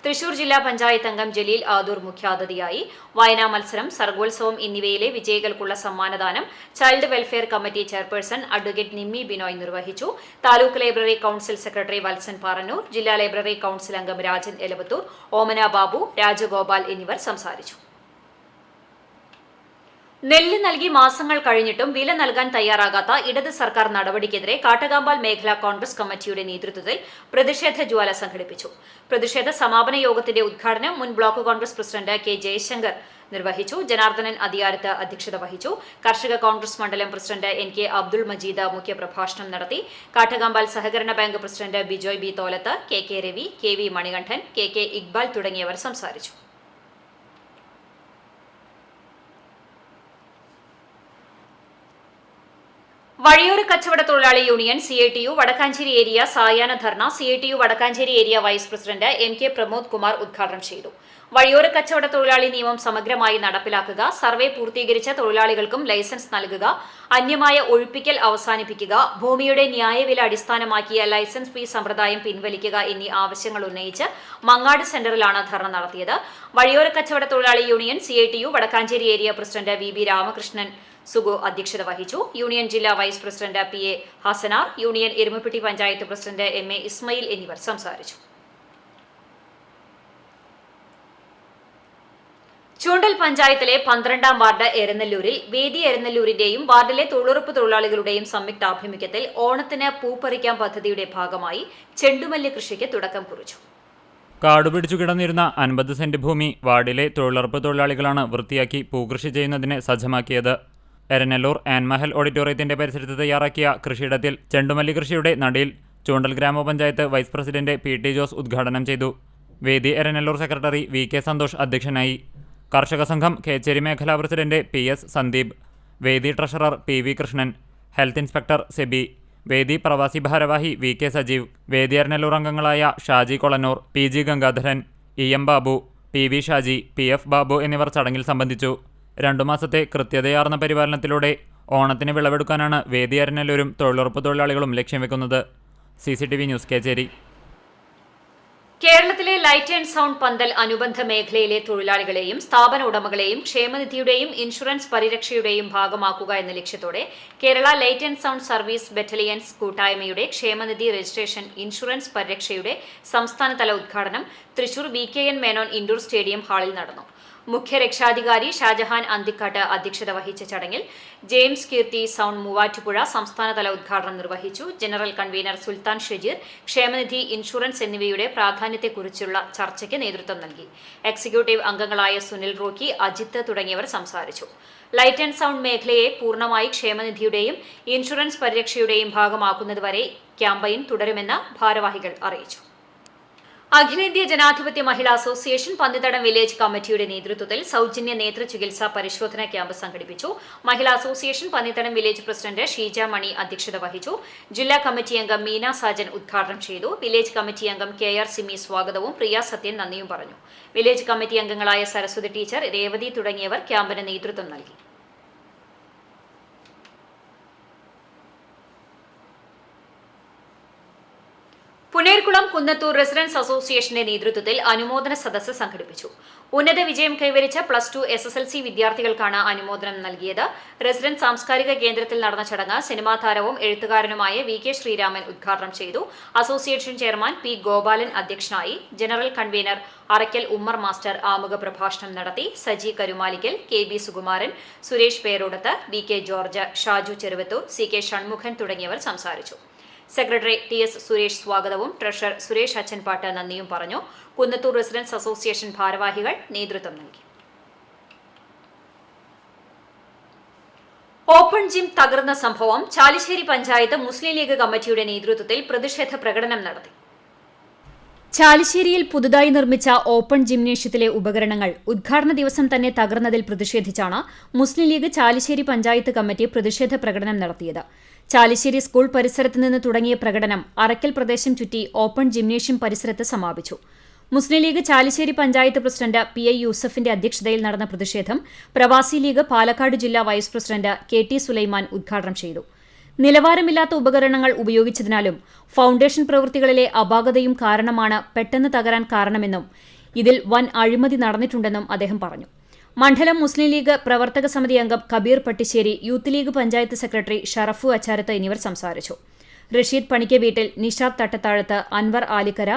തൃശൂർ ജില്ലാ പഞ്ചായത്ത് അംഗം ജലീൽ ആദൂർ മുഖ്യാതിഥിയായി. വായനാ മത്സരം, സർഗോത്സവം എന്നിവയിലെ വിജയികൾക്കുള്ള സമ്മാനദാനം child welfare committee chairperson advocate Nimmi Binoy നിർവഹിച്ചു. Taluk library council secretary Valsan Parannur, ജില്ലാ ലൈബ്രറി കൌൺസിൽ അംഗം രാജൻ എലവത്തൂർ, ഓമന ബാബു, രാജഗോപാൽ എന്നിവർ സംസാരിച്ചു. നെല്ല് നൽകി മാസങ്ങൾ കഴിഞ്ഞിട്ടും വില നൽകാൻ തയ്യാറാകാത്ത ഇടത് സർക്കാർ നടപടിക്കെതിരെ കാട്ടകാമ്പാൽ മേഖലാ കോൺഗ്രസ് കമ്മിറ്റിയുടെ നേതൃത്വത്തിൽ പ്രതിഷേധ ജ്വാല സംഘടിപ്പിച്ചു. പ്രതിഷേധ സമാപന യോഗത്തിന്റെ ഉദ്ഘാടനം മുൻ block Congress president K Jaishankar നിർവഹിച്ചു. ജനാർദ്ദനൻ അധികാരത്ത് അധ്യക്ഷത വഹിച്ചു. കർഷക കോൺഗ്രസ് മണ്ഡലം പ്രസിഡന്റ് NK അബ്ദുൾ മജീദ് മുഖ്യപ്രഭാഷണം നടത്തി. കാട്ടകാമ്പാൽ സഹകരണ bank president Bijoy B തോലത്ത്, KK Ravi, KV Manikandan, KK Iqbal തുടങ്ങിയവർ സംസാരിച്ചു. വഴിയോര കച്ചവട തൊഴിലാളി യൂണിയൻ CITU വടക്കാഞ്ചേരി ഏരിയ സായാഹ്ന ധർണ CITU Vadakkanchery area vice president MK Pramod Kumar ഉദ്ഘാടനം ചെയ്തു. വഴിയോര കച്ചവട തൊഴിലാളി നിയമം സമഗ്രമായി നടപ്പിലാക്കുക, സർവേ പൂർത്തീകരിച്ച തൊഴിലാളികൾക്കും ലൈസൻസ് നൽകുക, അന്യമായ ഒഴിപ്പിക്കൽ അവസാനിപ്പിക്കുക, ഭൂമിയുടെ ന്യായവില അടിസ്ഥാനമാക്കിയ ലൈസൻസ് ഫീ സമ്പ്രദായം പിൻവലിക്കുക എന്നീ ആവശ്യങ്ങൾ ഉന്നയിച്ച് മങ്ങാട് സെന്ററിലാണ് ധർണ നടത്തിയത്. വഴിയോര കച്ചവട തൊഴിലാളി union CITU Vadakkanchery area president VB Ramakrishnan Sugu അധ്യക്ഷത വഹിച്ചു. യൂണിയൻ ജില്ലാ vice president PA Hasanar, union Erumapetty panchayat president MA Ismail എന്നിവർ സംസാരിച്ചു. ചൂണ്ടൽ പഞ്ചായത്തിലെ 12ാം വാർഡ് എരനല്ലൂരിൽ വേദി എരനല്ലൂരിന്റെയും വാർഡിലെ തൊഴിലുറപ്പ് തൊഴിലാളികളുടെയും സംയുക്താഭിമുഖ്യത്തിൽ ഓണത്തിന് പൂപ്പറിക്കാം പദ്ധതിയുടെ ഭാഗമായി ചെണ്ടുമല്ലി കൃഷിക്ക് തുടക്കം കുറിച്ചു. കാടുപിടിച്ചു കിടന്നിരുന്ന 50 സെന്റ് ഭൂമി വാർഡിലെ തൊഴിലുറപ്പ് തൊഴിലാളികളാണ് വൃത്തിയാക്കി പൂകൃഷി ചെയ്യുന്നതിന് സജ്ജമാക്കിയത്. എരനല്ലൂർ ആൻമഹൽ ഓഡിറ്റോറിയത്തിന്റെ പരിസരത്ത് തയ്യാറാക്കിയ കൃഷിയിടത്തിൽ ചെണ്ടുമല്ലി കൃഷിയുടെ നടിയിൽ ചൂണ്ടൽ ഗ്രാമപഞ്ചായത്ത് വൈസ് പ്രസിഡന്റ് PT ജോസ് ഉദ്ഘാടനം ചെയ്തു. വേദി എരനല്ലൂർ സെക്രട്ടറി VK സന്തോഷ് അധ്യക്ഷനായി. കർഷക സംഘം കേച്ചേരി മേഖലാ പ്രസിഡന്റ് PS സന്ദീപ്, വേദി treasurer PV Krishnan, health inspector SEBI, വേദി പ്രവാസി ഭാരവാഹി VK സജീവ്, വേദി എരനല്ലൂർ അംഗങ്ങളായ Shaji Kolannur, PG Gangadharan, EM Babu, PV Shaji, PF Babu എന്നിവർ ചടങ്ങിൽ സംബന്ധിച്ചു. 2 മാസത്തെ കൃത്യതയാർന്ന പരിപാലനത്തിലൂടെ ഓണത്തിന് വിളവെടുക്കാനാണ് വേദി എരനല്ലൂരും തൊഴിലുറപ്പ് തൊഴിലാളികളും ലക്ഷ്യം വെക്കുന്നത്. CCTV news Kechery. കേരളത്തിലെ ലൈറ്റ് ആൻഡ് സൗണ്ട് പന്തൽ അനുബന്ധ മേഖലയിലെ തൊഴിലാളികളെയും സ്ഥാപന ഉടമകളെയും ക്ഷേമനിധിയുടെയും ഇൻഷുറൻസ് പരിരക്ഷയുടെയും ഭാഗമാക്കുക എന്ന ലക്ഷ്യത്തോടെ Kerala light and sound service battalions കൂട്ടായ്മയുടെ ക്ഷേമനിധി രജിസ്ട്രേഷൻ ഇൻഷുറൻസ് പരിരക്ഷയുടെ സംസ്ഥാനതല ഉദ്ഘാടനം Thrissur VKN Menon indoor stadium ഹാളിൽ നടന്നു. മുഖ്യ രക്ഷാധികാരി ഷാജഹാൻ അന്തിക്കാട്ട് അധ്യക്ഷത വഹിച്ച ചടങ്ങിൽ ജെയിംസ് കീർത്തി സൗണ്ട് മൂവാറ്റുപുഴ സംസ്ഥാനതല ഉദ്ഘാടനം നിർവഹിച്ചു. ജനറൽ കൺവീനർ സുൽത്താൻ ഷജീർ ക്ഷേമനിധി, ഇൻഷുറൻസ് എന്നിവയുടെ പ്രാധാന്യത്തെക്കുറിച്ചുള്ള ചർച്ചയ്ക്ക് നേതൃത്വം നൽകി. എക്സിക്യൂട്ടീവ് അംഗങ്ങളായ സുനിൽ റോക്കി, അജിത്ത് തുടങ്ങിയവർ സംസാരിച്ചു. ലൈറ്റ് ആൻഡ് സൗണ്ട് മേഖലയെ പൂർണ്ണമായി ക്ഷേമനിധിയുടെയും ഇൻഷുറൻസ് പരിരക്ഷയുടെയും ഭാഗമാക്കുന്നതുവരെ ക്യാമ്പയിൻ തുടരുമെന്ന് ഭാരവാഹികൾ അറിയിച്ചു. അഖിലേന്ത്യാ ജനാധിപത്യ മഹിളാ അസോസിയേഷൻ പന്നിത്തടം വില്ലേജ് കമ്മിറ്റിയുടെ നേതൃത്വത്തിൽ സൗജന്യ നേത്ര ചികിത്സാ പരിശോധനാ ക്യാമ്പ് സംഘടിപ്പിച്ചു. Mahila association Pannithadam village president Sheeja Mani അധ്യക്ഷത വഹിച്ചു. ജില്ലാ കമ്മിറ്റി അംഗം മീന സാജൻ ഉദ്ഘാടനം ചെയ്തു. വില്ലേജ് കമ്മിറ്റി അംഗം KR സിമി സ്വാഗതവും പ്രിയ സത്യൻ നന്ദിയും പറഞ്ഞു. വില്ലേജ് കമ്മിറ്റി അംഗങ്ങളായ സരസ്വതി ടീച്ചർ, രേവതി തുടങ്ങിയവർ ക്യാമ്പിന് നേതൃത്വം നൽകി. പുനേർകുളം കുന്നത്തൂർ റെസിഡൻസ് അസോസിയേഷന്റെ നേതൃത്വത്തിൽ അനുമോദന സദസ്സ് സംഘടിപ്പിച്ചു. ഉന്നത വിജയം കൈവരിച്ച +2 SSLC വിദ്യാർത്ഥികൾക്കാണ് അനുമോദനം നൽകിയത്. റെസിഡൻസ് സാംസ്കാരിക കേന്ദ്രത്തിൽ നടന്ന ചടങ്ങ് സിനിമാ താരവും എഴുത്തുകാരനുമായ VK ശ്രീരാമൻ ഉദ്ഘാടനം ചെയ്തു. അസോസിയേഷൻ ചെയർമാൻ P ഗോപാലൻ അധ്യക്ഷനായി. General convener Arakkal Ummer master ആമുഖ പ്രഭാഷണം നടത്തി. Saji Karumalikkal, KB Sukumaran, Suresh Perodath, VK George, Shaju Cheruvathur, CK Shanmukhan തുടങ്ങിയവർ സംസാരിച്ചു. സെക്രട്ടറി TS സുരേഷ് സ്വാഗതവും ട്രഷറർ സുരേഷ് അച്ചൻപാട്ട് നന്ദിയും പറഞ്ഞു. കുന്നത്തൂർ റെസിഡൻസ് അസോസിയേഷൻ ഭാരവാഹികൾ നേതൃത്വം നൽകി. ഓപ്പൺ ജിം തകർന്ന സംഭവം ചാലിശ്ശേരി പഞ്ചായത്ത് മുസ്ലിം ലീഗ് കമ്മിറ്റിയുടെ നേതൃത്വത്തിൽ പ്രതിഷേധ പ്രകടനം നടത്തി. ചാലിശ്ശേരിയിൽ പുതുതായി നിർമ്മിച്ച ഓപ്പൺ ജിംനേഷ്യത്തിലെ ഉപകരണങ്ങൾ ഉദ്ഘാടന ദിവസം തന്നെ തകർന്നതിൽ പ്രതിഷേധിച്ചാണ് മുസ്ലിം ലീഗ് ചാലിശ്ശേരി പഞ്ചായത്ത് കമ്മിറ്റി പ്രതിഷേധ പ്രകടനം നടത്തിയത്. ചാലിശ്ശേരി സ്കൂൾ പരിസരത്ത് നിന്ന് തുടങ്ങിയ പ്രകടനം അറയ്ക്കൽ പ്രദേശം ചുറ്റി ഓപ്പൺ ജിംനേഷ്യം പരിസരത്ത് സമാപിച്ചു. മുസ്ലിം ലീഗ് ചാലിശ്ശേരി പഞ്ചായത്ത് പ്രസിഡന്റ് PI യൂസഫിന്റെ അധ്യക്ഷതയിൽ നടന്ന പ്രതിഷേധം പ്രവാസി ലീഗ് പാലക്കാട് ജില്ലാ വൈസ് പ്രസിഡന്റ് KT സുലൈമാൻ ഉദ്ഘാടനം ചെയ്തു. നിലവാരമില്ലാത്ത ഉപകരണങ്ങൾ ഉപയോഗിച്ചതിനാലും ഫൗണ്ടേഷൻ പ്രവൃത്തികളിലെ അപാകതയും കാരണമാണ് പെട്ടെന്ന് തകരാൻ കാരണമെന്നും ഇതിൽ വൻ അഴിമതി നടന്നിട്ടുണ്ടെന്നും അദ്ദേഹം പറഞ്ഞു. മണ്ഡലം മുസ്ലിം ലീഗ് പ്രവർത്തക സമിതി അംഗം Kabeer Pattissery, youth league panchayat secretary Sharafu Acharath എന്നിവർ സംസാരിച്ചു. റഷീദ് പണിക്ക വീട്ടിൽ, നിഷാദ് തട്ടത്താഴത്ത്, അൻവർ ആലിക്കര,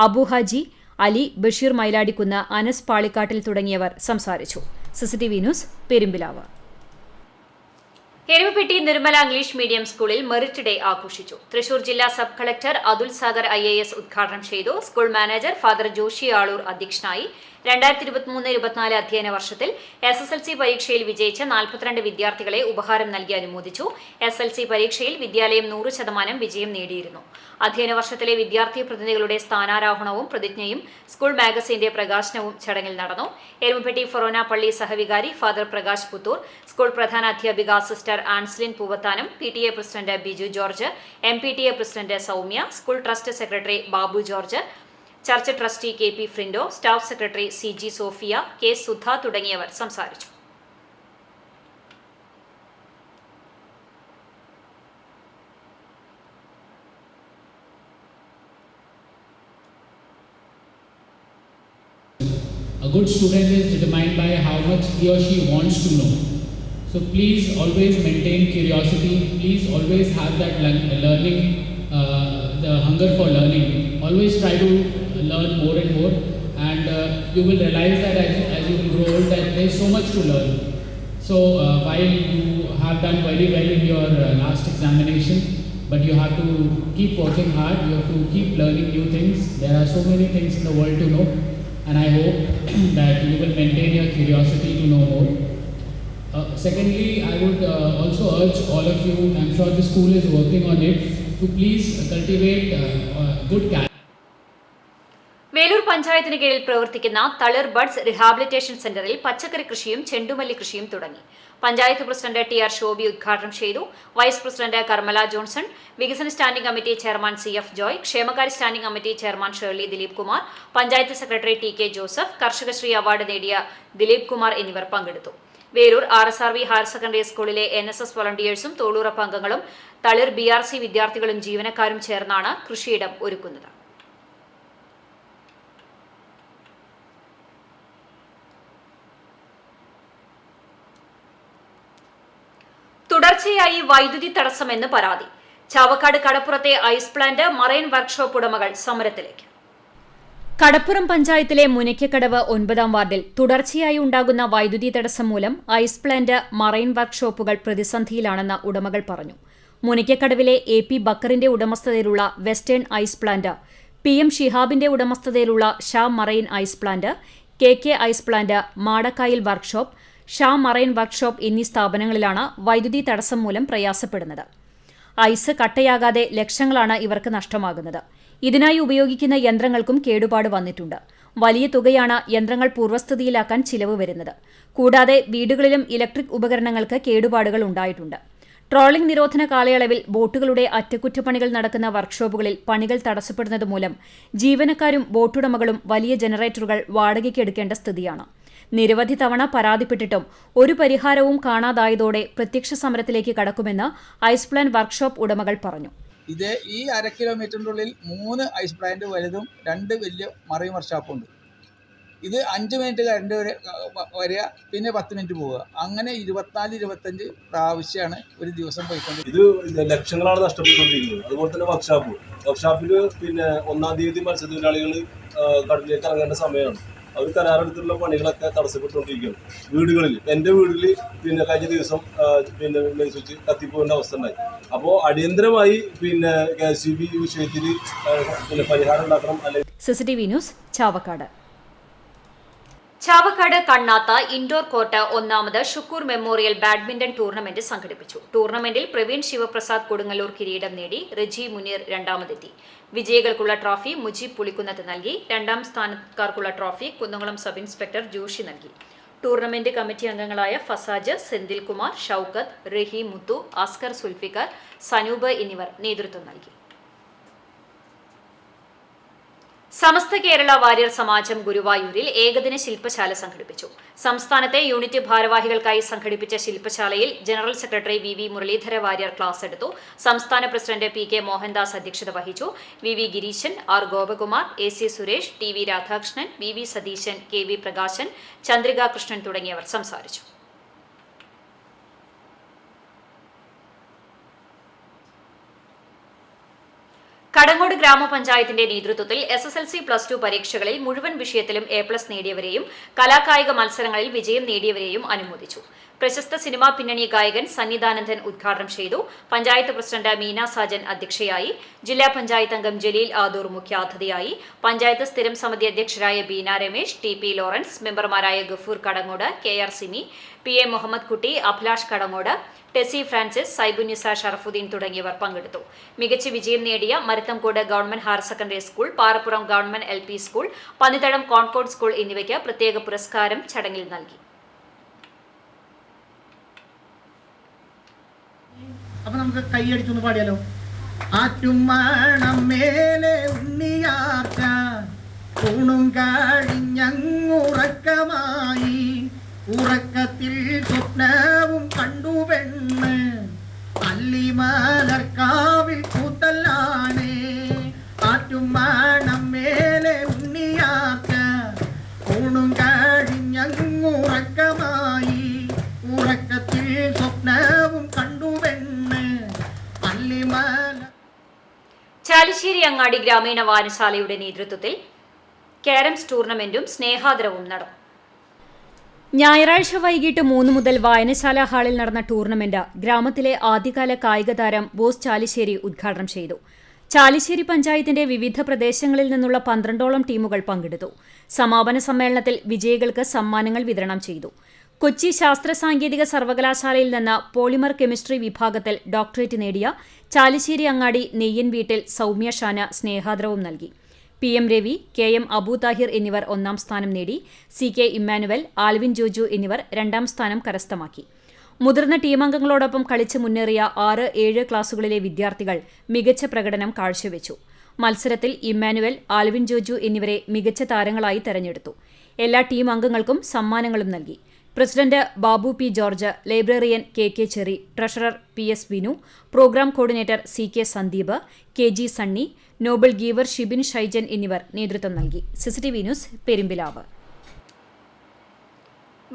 അബു ഹാജി, അലി, ബഷീർ മൈലാടിക്കുന്ന്, അനസ് പാളിക്കാട്ടിൽ തുടങ്ങിയവർ സംസാരിച്ചു. CCTV news, Perumpilavu. Erumapetty Nirmala English medium സ്കൂളിൽ മെറിറ്റ് ഡേ ആഘോഷിച്ചു. തൃശൂർ ജില്ലാ sub collector Athul Sagar IAS ഉദ്ഘാടനം ചെയ്തു. School manager father Joshy Aloor അധ്യക്ഷനായി. 2023-24 അധ്യയന വർഷത്തിൽ SSLC പരീക്ഷയിൽ വിജയിച്ച 42 വിദ്യാർത്ഥികളെ ഉപഹാരം നൽകി അനുമോദിച്ചു. SLC പരീക്ഷയിൽ വിദ്യാലയം 100% വിജയം നേടിയിരുന്നു. അധ്യയന വർഷത്തിലെ വിദ്യാർത്ഥി പ്രതിനിധികളുടെ സ്ഥാനാരോഹണവും പ്രതിജ്ഞയും സ്കൂൾ മാഗസിന്റെ പ്രകാശനവും ചടങ്ങിൽ നടന്നു. എരുമപ്പെട്ടി ഫൊറോന പള്ളി സഹവികാരി ഫാദർ പ്രകാശ് പുത്തൂർ, സ്കൂൾ പ്രധാനാധ്യാപിക sister Anslin Poovathanam, PTA president Biju George, MPTA president Soumya, school trust secretary Babu George, church trustee KP Frindo, staff secretary CG Sofia, K Sudha തുടങ്ങിയവർ സംസാരിച്ചു. A good student is determined by how much he or she wants to know. So please always maintain curiosity. Please always have that learning, the hunger for learning. Always try to learn more and more, and you will realize that as you will grow old, that there is so much to learn. So while you have done very well in your last examination, but you have to keep working hard. You have to keep learning new things. There are so many things in the world to know, and I hope that you will maintain your curiosity to know more. Secondly, I would also urge all of you, I'm sure the school is working on it, to please cultivate good character. Velur പഞ്ചായത്തിന് കീഴിൽ പ്രവർത്തിക്കുന്ന തളിർ ബഡ്സ് റിഹാബിലിറ്റേഷൻ സെന്ററിൽ പച്ചക്കറി കൃഷിയും ചെണ്ടുമല്ലി കൃഷിയും തുടങ്ങി. പഞ്ചായത്ത് പ്രസിഡന്റ് TR ശോഭി ഉദ്ഘാടനം ചെയ്തു. വൈസ് പ്രസിഡന്റ് കർമ്മല ജോൺസൺ, വികസന standing committee chairman CF Joy, ക്ഷേമകാര്യ standing committee chairman Shirley Dileep Kumar, panchayat secretary TK Joseph, Karshakasree award നേടിയ ദിലീപ് കുമാർ എന്നിവർ പങ്കെടുത്തു. വേലൂർ RSRV ഹയർ സെക്കൻഡറി സ്കൂളിലെ NSS വോളണ്ടിയേഴ്സും തൊഴിലുറപ്പ് അംഗങ്ങളും തളിർ BRC വിദ്യാർത്ഥികളും ജീവനക്കാരും ചേർന്നാണ് കൃഷിയിടം ഒരുക്കുന്നത്. തുടർച്ചയായി വൈദ്യുതി തടസ്സമെന്ന് പരാതി. ചാവക്കാട് കടപ്പുറത്തെ ഐസ് പ്ലാന്റ് മറൈൻ വർക്ക്ഷോപ്പ് ഉടമകൾ സമരത്തിലേക്ക്. കടപ്പുറം പഞ്ചായത്തിലെ മുനയ്ക്കക്കടവ് 9-ാം വാർഡിൽ തുടർച്ചയായി ഉണ്ടാകുന്ന വൈദ്യുതി തടസ്സം മൂലം ഐസ് പ്ലാന്റ് മറൈൻ വർക്ക്ഷോപ്പുകൾ പ്രതിസന്ധിയിലാണെന്ന് ഉടമകൾ പറഞ്ഞു. മുനയ്ക്കക്കടവിലെ AP ബക്കറിന്റെ ഉടമസ്ഥതയിലുള്ള വെസ്റ്റേൺ ഐസ് പ്ലാന്റ്, PM ഷിഹാബിന്റെ ഉടമസ്ഥതയിലുള്ള Sha marine ice plant, KK ice plant, Madakkayil workshop, Sha marine workshop എന്നീ സ്ഥാപനങ്ങളിലാണ് വൈദ്യുതി തടസ്സം മൂലം പ്രയാസപ്പെടുന്നത്. ഐസ് കട്ടയാകാതെ ലക്ഷങ്ങളാണ് ഇവർക്ക് നഷ്ടമാകുന്നത്. ഇതിനായി ഉപയോഗിക്കുന്ന യന്ത്രങ്ങൾക്കും കേടുപാട് വന്നിട്ടുണ്ട്. വലിയ തുകയാണ് യന്ത്രങ്ങൾ പൂർവ്വസ്ഥിതിയിലാക്കാൻ ചിലവ് വരുന്നത്. കൂടാതെ വീടുകളിലും ഇലക്ട്രിക് ഉപകരണങ്ങൾക്ക് കേടുപാടുകൾ ഉണ്ടായിട്ടുണ്ട്. ട്രോളിംഗ് നിരോധന കാലയളവിൽ ബോട്ടുകളുടെ അറ്റകുറ്റപ്പണികൾ നടക്കുന്ന വർക്ക്ഷോപ്പുകളിൽ പണികൾ തടസ്സപ്പെടുന്നത് മൂലം ജീവനക്കാരും ബോട്ടുടമകളും വലിയ ജനറേറ്ററുകൾ വാടകയ്ക്ക് എടുക്കേണ്ട സ്ഥിതിയാണ്. നിരവധി തവണ പരാതിപ്പെട്ടിട്ടും ഒരു പരിഹാരവും കാണാതായതോടെ പ്രത്യക്ഷ സമരത്തിലേക്ക് കടക്കുമെന്ന് ഐസ് പ്ലാന്റ് വർക്ക്ഷോപ്പ് ഉടമകൾ പറഞ്ഞു. ഇത് ഈ 1/2 കിലോമീറ്ററിൻ്റെ ഉള്ളിൽ 3 ഐസ് പ്ലാന്റ് വലുതും 2 വലിയ മറൈൻ വർക്ക്ഷോപ്പുണ്ട്. ഇത് 5 മിനിറ്റ് കറണ്ട് വരിക, പിന്നെ 10 മിനിറ്റ് പോവുക. അങ്ങനെ 24-25 പ്രാവശ്യമാണ് ഒരു ദിവസം പോയിക്കൊണ്ട്. ഇത് ലക്ഷങ്ങളാണ് നഷ്ടപ്പെട്ടുകൊണ്ടിരിക്കുന്നത്. അതുപോലെ തന്നെ വർക്ക്ഷോപ്പിൽ പിന്നെ 1-ാം തീയതി മത്സ്യത്തൊഴിലാളികൾ കടലിലേക്ക് ഇറങ്ങേണ്ട സമയമാണ്. അവർ കരാറെടുത്തുള്ള പണികളൊക്കെ തടസ്സപ്പെട്ടുകൊണ്ടിരിക്കുകയാണ്. വീടുകളിൽ, എൻ്റെ വീട്ടിൽ പിന്നെ കഴിഞ്ഞ ദിവസം പിന്നെ മെയിൻ സ്വിച്ച് കത്തിപ്പോകേണ്ട അവസ്ഥ ഉണ്ടായി. അപ്പോൾ അടിയന്തരമായി പിന്നെ KSEB വിഷയത്തിൽ പിന്നെ പരിഹാരം ഉണ്ടാക്കണം. അല്ലെങ്കിൽ CCTV news Chavakkad. Chavakkad Kannath indoor court 1ാമത് ഷുക്കൂർ മെമ്മോറിയൽ ബാഡ്മിന്റൺ ടൂർണമെന്റ് സംഘടിപ്പിച്ചു. ടൂർണമെന്റിൽ പ്രവീൺ ശിവപ്രസാദ് കൊടുങ്ങല്ലൂർ കിരീടം നേടി. റജി മുനീർ രണ്ടാമതെത്തി. വിജയികൾക്കുള്ള ട്രോഫി മുജീബ് പുളിക്കുന്നത്ത് നൽകി. 2ാം സ്ഥാനക്കാർക്കുള്ള trophy Kunnamkulam sub inspector Joshi നൽകി. ടൂർണമെന്റ് കമ്മിറ്റി അംഗങ്ങളായ ഫസാജ്, സെന്തിൽകുമാർ, ഷൌക്കത്ത്, റഹീം മുത്തു, അസ്കർ സുൽഫിക്കർ, സനൂബ് എന്നിവർ നേതൃത്വം നൽകി. സമസ്ത കേരള വാര്യർ സമാജം ഗുരുവായൂരിൽ ഏകദിന ശില്പശാല സംഘടിപ്പിച്ചു. സംസ്ഥാനത്തെ യൂണിറ്റ് ഭാരവാഹികൾക്കായി സംഘടിപ്പിച്ച ശില്പശാലയിൽ general secretary VV Muraleedhara Warrier class എടുത്തു. സംസ്ഥാന പ്രസിഡന്റ് PK മോഹൻദാസ് അധ്യക്ഷത വഹിച്ചു. VV Gireesan, R Gopakumar, AC Suresh, TV Radhakrishnan, VV Satheesan, KV Prakashan, Chandrika Krishnan തുടങ്ങിയവർ സംസാരിച്ചു. കടങ്ങോട് ഗ്രാമപഞ്ചായത്തിന്റെ നേതൃത്വത്തിൽ SSLC+2 പരീക്ഷകളിൽ മുഴുവൻ വിഷയത്തിലും A+ നേടിയവരെയും കലാകായിക മത്സരങ്ങളിൽ വിജയം നേടിയവരെയും അനുമോദിച്ചു. പ്രശസ്ത സിനിമാ പിന്നണി ഗായകൻ സന്നിധാനന്ദൻ ഉദ്ഘാടനം ചെയ്തു. പഞ്ചായത്ത് പ്രസിഡന്റ് മീന സാജൻ അധ്യക്ഷയായി. ജില്ലാ പഞ്ചായത്ത് അംഗം ജലീൽ ആദൂർ മുഖ്യാതിഥിയായി. പഞ്ചായത്ത് സ്ഥിരം സമിതി അധ്യക്ഷരായ ബീന രമേശ്, TP ലോറൻസ്, മെമ്പർമാരായ ഗഫൂർ കടങ്ങോട്, KR സിമി, PA മുഹമ്മദ് കുട്ടി, അഭിലാഷ് കടങ്ങോട്, ടെസി ഫ്രാൻസിസ്, സൈബുനിസ ഷറഫുദ്ദീൻ തുടങ്ങിയവർ പങ്കെടുത്തു. മികച്ച വിജയം നേടിയ Maruthamkode government higher secondary school, Parappuram government LP school, Pannithadam Concord school എന്നിവയ്ക്ക് പ്രത്യേക പുരസ്കാരം ചടങ്ങിൽ നൽകി. അപ്പൊ നമുക്ക് കൈയടിച്ചൊന്ന് പാടിയാലോ? ആറ്റുമണം മേലെ ഉണ്ണിയാർച്ച ൂണും കഴിഞ്ഞങ്ങുറക്കമായി ഉറക്കത്തിൽ സ്വപ്നവും കണ്ടു പെണ്ണ് അല്ലിമലർക്കാവിൽ കൂത്തല്ലാണേ. ആറ്റുമണം മേലെ ഉണ്ണിയാർച്ച ൂണും കഴിഞ്ഞങ്ങുറക്കമായി ഉറക്കത്തിൽ സ്വപ്നവും കണ്ടു പെണ്ണ് അല്ലിമല. ചാലിശ്ശേരി അങ്ങാടി ഗ്രാമീണ വായനശാലയുടെ നേതൃത്വത്തിൽ കാരംസ് ടൂർണമെന്റും സ്നേഹാദരവും നടന്നു. ഞായറാഴ്ച വൈകിട്ട് 3 മുതൽ വായനശാല ഹാളിൽ നടന്ന ടൂർണമെന്റ് ഗ്രാമത്തിലെ ആദ്യകാല കായിക താരം ബോസ് ചാലിശ്ശേരി ഉദ്ഘാടനം ചെയ്തു. ചാലിശ്ശേരി പഞ്ചായത്തിന്റെ വിവിധ പ്രദേശങ്ങളിൽ നിന്നുള്ള 12ഓളം ടീമുകൾ പങ്കെടുത്തു. സമാപന സമ്മേളനത്തിൽ വിജയികൾക്ക് സമ്മാനങ്ങൾ വിതരണം ചെയ്തു. കൊച്ചി ശാസ്ത്ര സാങ്കേതിക സർവകലാശാലയിൽ നിന്ന് പോളിമർ കെമിസ്ട്രി വിഭാഗത്തിൽ ഡോക്ടറേറ്റ് നേടിയ ചാലിശ്ശേരി അങ്ങാടി നെയ്യൻ വീട്ടിൽ സൗമ്യ ഷാന സ്നേഹാദരവും നൽകി. PM രവി, KM അബൂ താഹിർ എന്നിവർ 1ാം സ്ഥാനം നേടി. CK ഇമ്മാനുവൽ, ആൽവിൻ ജോജു എന്നിവർ 2ാം സ്ഥാനം കരസ്ഥമാക്കി. മുതിർന്ന ടീമംഗങ്ങളോടൊപ്പം കളിച്ച് മുന്നേറിയ 6-7 ക്ലാസുകളിലെ വിദ്യാർത്ഥികൾ മികച്ച പ്രകടനം കാഴ്ചവെച്ചു. മത്സരത്തിൽ ഇമ്മാനുവൽ, ആൽവിൻ ജോജു എന്നിവരെ മികച്ച താരങ്ങളായി തെരഞ്ഞെടുത്തു. എല്ലാ ടീം അംഗങ്ങൾക്കും സമ്മാനങ്ങളും നൽകി. President Babu P George, librarian KK Cherry, treasurer PS Vinu, programme coordinator CK Sandeep, KG Sunny, Nobel Geevar Shibin Shaijan എന്നിവർ നേതൃത്വം നൽകി. CCTV news Perumpilavu.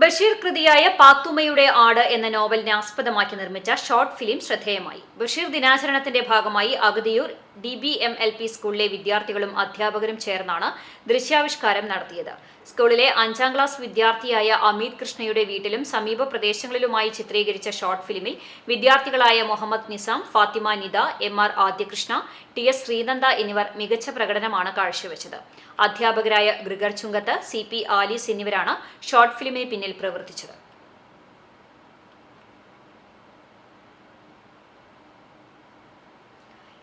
ബഷീർ കൃതിയായ പാത്തുമ്മയുടെ ആട് എന്ന നോവലിനെ ആസ്പദമാക്കി നിർമ്മിച്ച ഷോർട്ട് ഫിലിം ശ്രദ്ധേയമായി. ബഷീർ ദിനാചരണത്തിന്റെ ഭാഗമായി അഗതിയൂർ DBMLP സ്കൂളിലെ വിദ്യാർത്ഥികളും അധ്യാപകരും ചേർന്നാണ് ദൃശ്യാവിഷ്കാരം നടത്തിയത്. സ്കൂളിലെ 5ാം ക്ലാസ് വിദ്യാർത്ഥിയായ അമീത് കൃഷ്ണയുടെ വീട്ടിലും സമീപ പ്രദേശങ്ങളിലുമായി ചിത്രീകരിച്ച ഷോർട്ട് ഫിലിമിൽ വിദ്യാർത്ഥികളായ മുഹമ്മദ് നിസാം, ഫാത്തിമ നിദ, MR ആദ്യകൃഷ്ണ, TS ശ്രീനന്ദ എന്നിവർ മികച്ച പ്രകടനമാണ് കാഴ്ചവെച്ചത്. അധ്യാപകരായ ഗ്രിഗർ ചുങ്കത്ത്, CP ആലീസ് എന്നിവരാണ് ഷോർട്ട് ഫിലിമിന് പിന്നിൽ പ്രവർത്തിച്ചത്.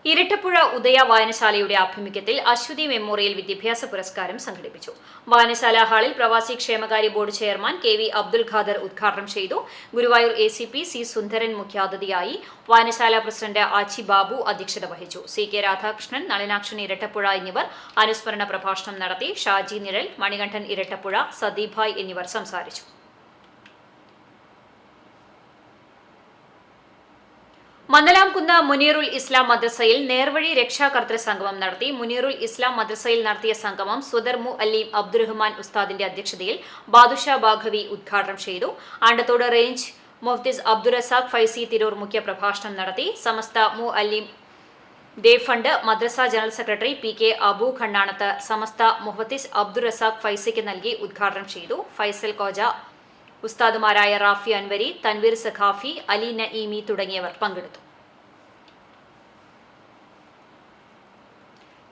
ഇരട്ടപ്പുഴ ഉദയ വായനശാലയുടെ ആഭിമുഖ്യത്തിൽ അശ്വതി മെമ്മോറിയൽ വിദ്യാഭ്യാസ പുരസ്കാരം സംഘടിപ്പിച്ചു. വായനശാല ഹാളിൽ പ്രവാസി ക്ഷേമകാര്യ board chairman KV Abdul Khader ഉദ്ഘാടനം ചെയ്തു. ഗുരുവായൂർ ACP C സുന്ദരൻ മുഖ്യാതിഥിയായി. വായനശാല പ്രസിഡന്റ് ആച്ചി ബാബു അധ്യക്ഷത വഹിച്ചു. CK രാധാകൃഷ്ണൻ, നളിനാക്ഷൻ ഇരട്ടപ്പുഴ എന്നിവർ അനുസ്മരണ പ്രഭാഷണം നടത്തി. ഷാജി നിഴൽ, മണികണ്ഠൻ ഇരട്ടപ്പുഴ, സദീഭായ് എന്നിവർ സംസാരിച്ചു. മന്നലാംകുന്ന് മുനീറുൽ ഇസ്ലാം മദ്രസയിൽ നേർവഴി രക്ഷാകർതൃ സംഗമം നടത്തി. മുനീറുൽ ഇസ്ലാം മദ്രസയിൽ നടത്തിയ സംഗമം സ്വദർ മുഅല്ലിം അബ്ദുറഹ്മാൻ ഉസ്താദിന്റെ അധ്യക്ഷതയിൽ ബാദുഷാ ബാഘവി ഉദ്ഘാടനം ചെയ്തു. ആണ്ടത്തോട് റേഞ്ച് മുഫ്തിസ് അബ്ദുറസാഖ് ഫൈസി തിരൂർ മുഖ്യ പ്രഭാഷണം നടത്തി. സമസ്ത മുഅല്ലിം ദേ ഫണ്ട് മദ്രസ ജനറൽ സെക്രട്ടറി PK അബു ഖണ്ണാണത്ത് സമസ്ത മുഹദ്ദിസ് അബ്ദുറസാഖ് ഫൈസിക്ക് നൽകി ഉദ്ഘാടനം ചെയ്തു. ഫൈസൽ കോജ, ഉസ്താദുമാരായ റാഫി അൻവരി, തൻവീർ സഖാഫി, അലി നഈമി തുടങ്ങിയവർ പങ്കെടുത്തു.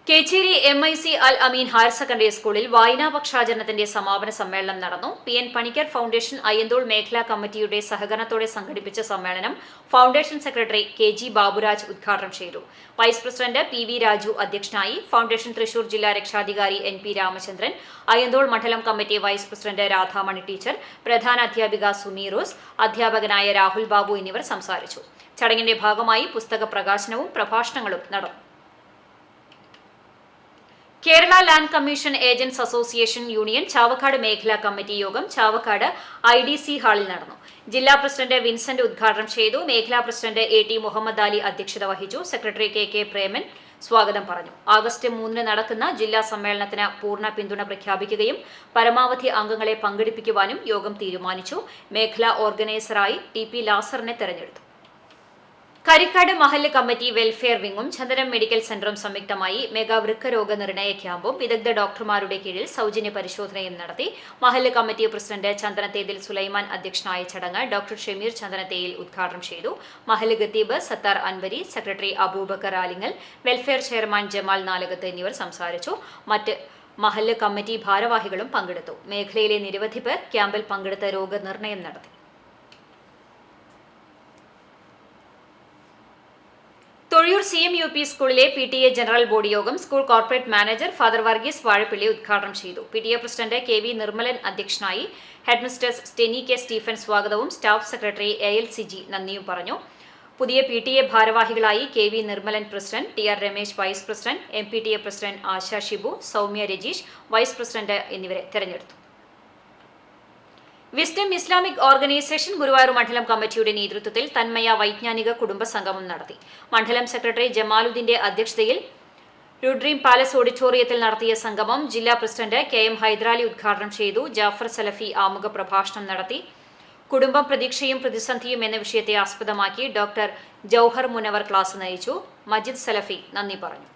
കേച്ചേരി MIC അൽ അമീൻ ഹയർ സെക്കൻഡറി സ്കൂളിൽ വായനാ പക്ഷാചരണത്തിന്റെ സമാപന സമ്മേളനം നടന്നു. PN പണിക്കർ ഫൗണ്ടേഷൻ അയ്യന്തോൾ മേഖലാ കമ്മിറ്റിയുടെ സഹകരണത്തോടെ സംഘടിപ്പിച്ച സമ്മേളനം ഫൗണ്ടേഷൻ സെക്രട്ടറി KG ബാബുരാജ് ഉദ്ഘാടനം ചെയ്തു. വൈസ് പ്രസിഡന്റ് PV രാജു അധ്യക്ഷനായി. ഫൗണ്ടേഷൻ തൃശൂർ ജില്ലാ രക്ഷാധികാരി NP രാമചന്ദ്രൻ, അയ്യന്തോൾ മണ്ഡലം committee vice president Radhamani teacher, പ്രധാന അധ്യാപിക സുമി റോസ്, അധ്യാപകനായ രാഹുൽ ബാബു എന്നിവർ സംസാരിച്ചു. ചടങ്ങിന്റെ ഭാഗമായി പുസ്തക പ്രകാശനവും പ്രഭാഷണങ്ങളും നടന്നു. Kerala land commission agents association union Chavakkad മേഖലാ കമ്മിറ്റി യോഗം ചാവക്കാട് IDC ഹാളിൽ നടന്നു. ജില്ലാ പ്രസിഡന്റ് വിൻസെന്റ് ഉദ്ഘാടനം ചെയ്തു. മേഖലാ പ്രസിഡന്റ് AT മുഹമ്മദ് അലി അധ്യക്ഷത വഹിച്ചു. സെക്രട്ടറി KK പ്രേമൻ സ്വാഗതം പറഞ്ഞു. ആഗസ്റ്റ് 3 നടക്കുന്ന ജില്ലാ സമ്മേളനത്തിന് പൂർണ്ണ പിന്തുണ പ്രഖ്യാപിക്കുകയും പരമാവധി അംഗങ്ങളെ പങ്കെടുപ്പിക്കുവാനും യോഗം തീരുമാനിച്ചു. മേഖലാ ഓർഗനൈസറായി TP ലാസറിനെ തെരഞ്ഞെടുത്തു. കരിക്കാട് മഹല്ല് കമ്മിറ്റി വെൽഫെയർ വിങ്ങും ചന്ദനം മെഡിക്കൽ സെന്ററും സംയുക്തമായി മെഗാ വൃക്കരോഗ നിർണയ ക്യാമ്പും വിദഗ്ധ ഡോക്ടർമാരുടെ കീഴിൽ സൗജന്യ പരിശോധനയും നടത്തി. മഹല്ല് കമ്മിറ്റി പ്രസിഡന്റ് ചന്ദനത്തേതിൽ സുലൈമാൻ അധ്യക്ഷനായ ചടങ്ങ് ഡോക്ടർ ഷമീർ ചന്ദനത്തേയിൽ ഉദ്ഘാടനം ചെയ്തു. മഹല്ല് ഖത്തീബ് Sathar Anwari, secretary Aboobacker Alingal, welfare chairman Jamal Nalakath എന്നിവർ സംസാരിച്ചു. മറ്റ് മഹല്ല് കമ്മിറ്റി ഭാരവാഹികളും പങ്കെടുത്തു. മേഖലയിലെ നിരവധി പേർ ക്യാമ്പിൽ പങ്കെടുത്ത് രോഗനിർണയം നടത്തി. തൊഴിയൂർ CMUP സ്കൂളിലെ PTA ജനറൽ ബോഡി യോഗം school corporate manager father Varghese Vazhappilly ഉദ്ഘാടനം ചെയ്തു. PTA പ്രസിഡന്റ് KV നിർമ്മലൻ അധ്യക്ഷനായി. ഹെഡ്മിസ്റ്റേഴ്സ് സ്റ്റെനി K സ്റ്റീഫൻ സ്വാഗതവും സ്റ്റാഫ് സെക്രട്ടറി ALCG നന്ദിയും പറഞ്ഞു. പുതിയ PTA ഭാരവാഹികളായി KV Nirmalan president, TR Ramesh vice president, MPTA president Asha Shibu, Soumya Rajeesh vice president എന്നിവരെ തെരഞ്ഞെടുത്തു. വിസ്ഡം ഇസ്ലാമിക് ഓർഗനൈസേഷൻ ഗുരുവായൂർ മണ്ഡലം കമ്മിറ്റിയുടെ നേതൃത്വത്തിൽ തന്മയ വൈജ്ഞാനിക കുടുംബ സംഗമം നടത്തി. മണ്ഡലം സെക്രട്ടറി ജമാലുദ്ദീന്റെ അധ്യക്ഷതയിൽ രുഡ്രീം പാലസ് ഓഡിറ്റോറിയത്തിൽ നടത്തിയ സംഗമം ജില്ലാ പ്രസിഡന്റ് KM ഹൈദരാലി ഉദ്ഘാടനം ചെയ്തു. ജാഫർ സലഫി ആമുഖ പ്രഭാഷണം നടത്തി. കുടുംബം പ്രതീക്ഷയും പ്രതിസന്ധിയും എന്ന വിഷയത്തെ ആസ്പദമാക്കി ഡോക്ടർ ജൌഹർ മുനവർ ക്ലാസ് നയിച്ചു. മജിദ് സലഫി നന്ദി പറഞ്ഞു.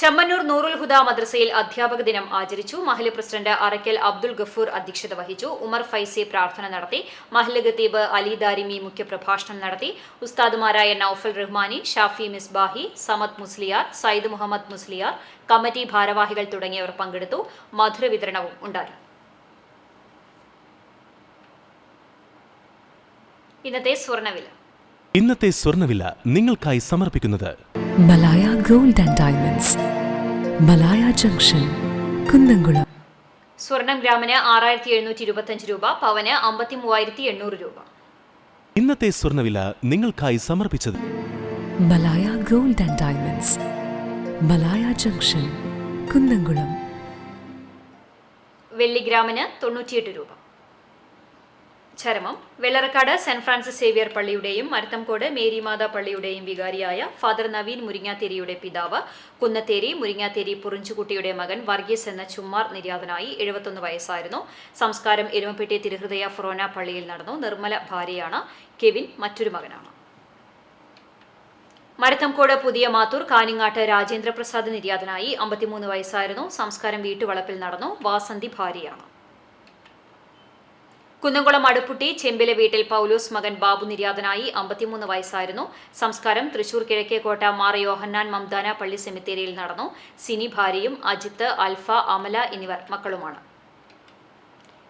ചെമ്മന്നൂർ നൂറുൽ ഹുദ മദ്രസയിൽ അധ്യാപക ദിനം ആചരിച്ചു. മഹല്ല് പ്രസിഡന്റ് അറക്കൽ അബ്ദുൽ ഗഫൂർ അധ്യക്ഷത വഹിച്ചു. ഉമർ ഫൈസി പ്രാർത്ഥന നടത്തി. മഹല്ല് ഖത്തീബ് അലി ദാരിമി മുഖ്യപ്രഭാഷണം നടത്തി. ഉസ്താദുമാരായ നൌഫൽ റഹ്മാനി, ഷാഫി മിസ്ബാഹി, സമദ് മുസ്ലിയാർ, സയ്യിദ് മുഹമ്മദ് മുസ്ലിയാർ, കമ്മിറ്റി ഭാരവാഹികൾ തുടങ്ങിയവർ പങ്കെടുത്തു. മധുര വിതരണവും ഉണ്ടായി. ഇന്നത്തെ സ്വർണ്ണവില നിങ്ങൾക്കായി സമർപ്പിക്കുന്നത് Malaya gold and diamonds, Malaya junction, Kunnamkulam. സ്വർണം ഗ്രാമിന് 6725 രൂപ, പവന് 53,800 രൂപ. ഇന്നത്തെ സ്വർണ്ണവില നിങ്ങൾക്കായി സമർപ്പിച്ചത് Malaya gold and diamonds, Malaya junction, Kunnamkulam. വെള്ളി ഗ്രാമിന് 98 രൂപ. ചരമം വെള്ളറക്കാട് സെന്റ് ഫ്രാൻസിസ് സേവിയർ പള്ളിയുടെയും മരത്തംകോട് മേരിമാത പള്ളിയുടെയും വികാരിയായ ഫാദർ നവീൻ മുരിങ്ങാത്തേരിയുടെ പിതാവ് കുന്നത്തേരി മുരിങ്ങാത്തേരി പുറിഞ്ചുകുട്ടിയുടെ മകൻ വർഗീസ് എന്ന ചുമ്മാർ നിര്യാതനായി 71 വയസ്സായിരുന്നു. സംസ്കാരം എരുമപ്പെട്ടി തിരുഹൃദയ ഫൊറോന പള്ളിയിൽ നടന്നു. നിർമ്മല ഭാര്യയാണ്. കെവിൻ മറ്റൊരു മകനാണ്. മരത്തംകോട് പുതിയ മാത്തൂർ കാനിങ്ങാട്ട് രാജേന്ദ്രപ്രസാദ് നിര്യാതനായി 53 വയസ്സായിരുന്നു. സംസ്കാരം വീട്ടുവളപ്പിൽ നടന്നു. വാസന്തി ഭാര്യയാണ്. കുന്നംകുളം അടുപ്പുട്ടി ചെമ്പിലെ വീട്ടിൽ പൗലോസ് മകൻ ബാബു നിര്യാതനായി 53 വയസ്സായിരുന്നു. സംസ്കാരം തൃശൂർ കിഴക്കേക്കോട്ട മാർ യോഹന്നാൻ മംദാന പള്ളി സെമിത്തേരിയിൽ നടന്നു. സിനി ഭാര്യയും അജിത്ത്, അൽഫ, അമല എന്നിവർ മക്കളുമാണ്.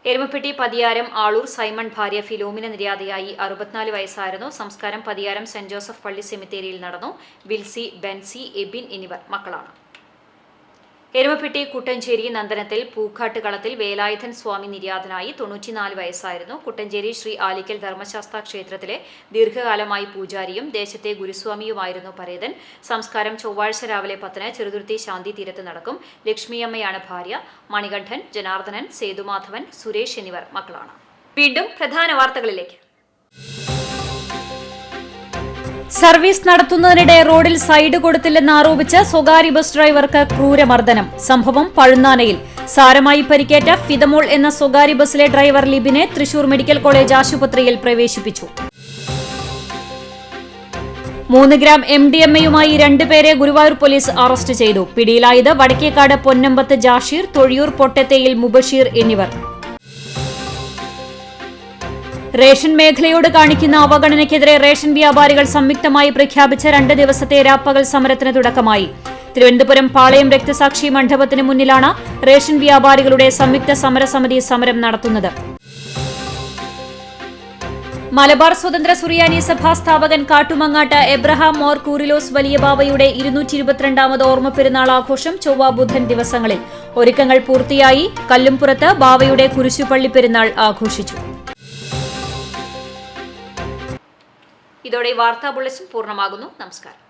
എരുമപ്പെട്ടി പതിയാരം ആളൂർ സൈമൺ ഭാര്യ ഫിലോമിന നിര്യാതയായി 64 വയസ്സായിരുന്നു. സംസ്കാരം പതിയാരം സെന്റ് ജോസഫ് പള്ളി സെമിത്തേരിയിൽ നടന്നു. വിൽസി, ബെൻസി, എബിൻ എന്നിവർ മക്കളാണ്. എരുമപ്പെട്ടി കുട്ടഞ്ചേരി നന്ദനത്തിൽ പൂക്കാട്ടുകളത്തിൽ വേലായുധൻ സ്വാമി നിര്യാതനായി 94 വയസ്സായിരുന്നു. കുട്ടഞ്ചേരി ശ്രീ ആലിക്കൽ ധർമ്മശാസ്ത്ര ക്ഷേത്രത്തിലെ ദീർഘകാലമായി പൂജാരിയും ദേശത്തെ ഗുരുസ്വാമിയുമായിരുന്നു പരേതൻ. സംസ്കാരം ചൊവ്വാഴ്ച രാവിലെ 10 ചെറുതുരുത്തി ശാന്തി തീരത്ത് നടക്കും. ലക്ഷ്മിയമ്മയാണ് ഭാര്യ. മണികണ്ഠൻ, ജനാർദ്ദനൻ, സേതുമാധവൻ, സുരേഷ് എന്നിവർ മക്കളാണ്. വീണ്ടും പ്രധാന വാർത്തകളിലേക്ക്. സർവീസ് നടത്തുന്നതിനിടെ റോഡിൽ സൈഡ് കൊടുത്തില്ലെന്ന് ആരോപിച്ച് സ്വകാര്യ ബസ് ഡ്രൈവർക്ക് ക്രൂരമർദ്ദനം. സംഭവം പഴുന്നാനയിൽ. സാരമായി പരിക്കേറ്റ ഫിദമോൾ എന്ന സ്വകാര്യ ബസ്സിലെ ഡ്രൈവർ ലിബിനെ തൃശൂർ മെഡിക്കൽ കോളേജ് ആശുപത്രിയിൽ പ്രവേശിപ്പിച്ചു. 3 ഗ്രാം MDMA-യുമായി 2 പേരെ ഗുരുവായൂർ പോലീസ് അറസ്റ്റ് ചെയ്തു. പിടിയിലായത് വടക്കേക്കാട് പൊന്നമ്പത്ത് ജാഷീർ, തൊഴിയൂർ പൊട്ടത്തേയിൽ മുബഷീർ എന്നിവർ. റേഷൻ മേഖലയോട് കാണിക്കുന്ന അവഗണനയ്ക്കെതിരെ റേഷൻ വ്യാപാരികൾ സംയുക്തമായി പ്രഖ്യാപിച്ച 2 ദിവസത്തെ രാപ്പകൽ സമരത്തിന് തുടക്കമായി. തിരുവനന്തപുരം പാളയം രക്തസാക്ഷി മണ്ഡപത്തിന് മുന്നിലാണ് റേഷൻ വ്യാപാരികളുടെ സംയുക്ത സമരസമിതി സമരം നടത്തുന്നത്. മലബാർ സ്വതന്ത്ര സുറിയാനി സഭാ സ്ഥാപകൻ കാട്ടുമങ്ങാട്ട് എബ്രഹാം മോർ കൂറിലോസ് വലിയ ബാവയുടെ 222ാമത് ഓർമ്മ പെരുന്നാൾ ആഘോഷം ചൊവ്വ ബുധൻ ദിവസങ്ങളിൽ. ഒരുക്കങ്ങൾ പൂർത്തിയായി. കല്ലുംപുറത്ത് ബാവയുടെ കുരിശുപള്ളി പെരുന്നാൾ ആഘോഷിച്ചു. ഇതോടെ വാർത്താ ബുള്ളറ്റിൻ പൂർണ്ണമാകുന്നു. നമസ്കാരം.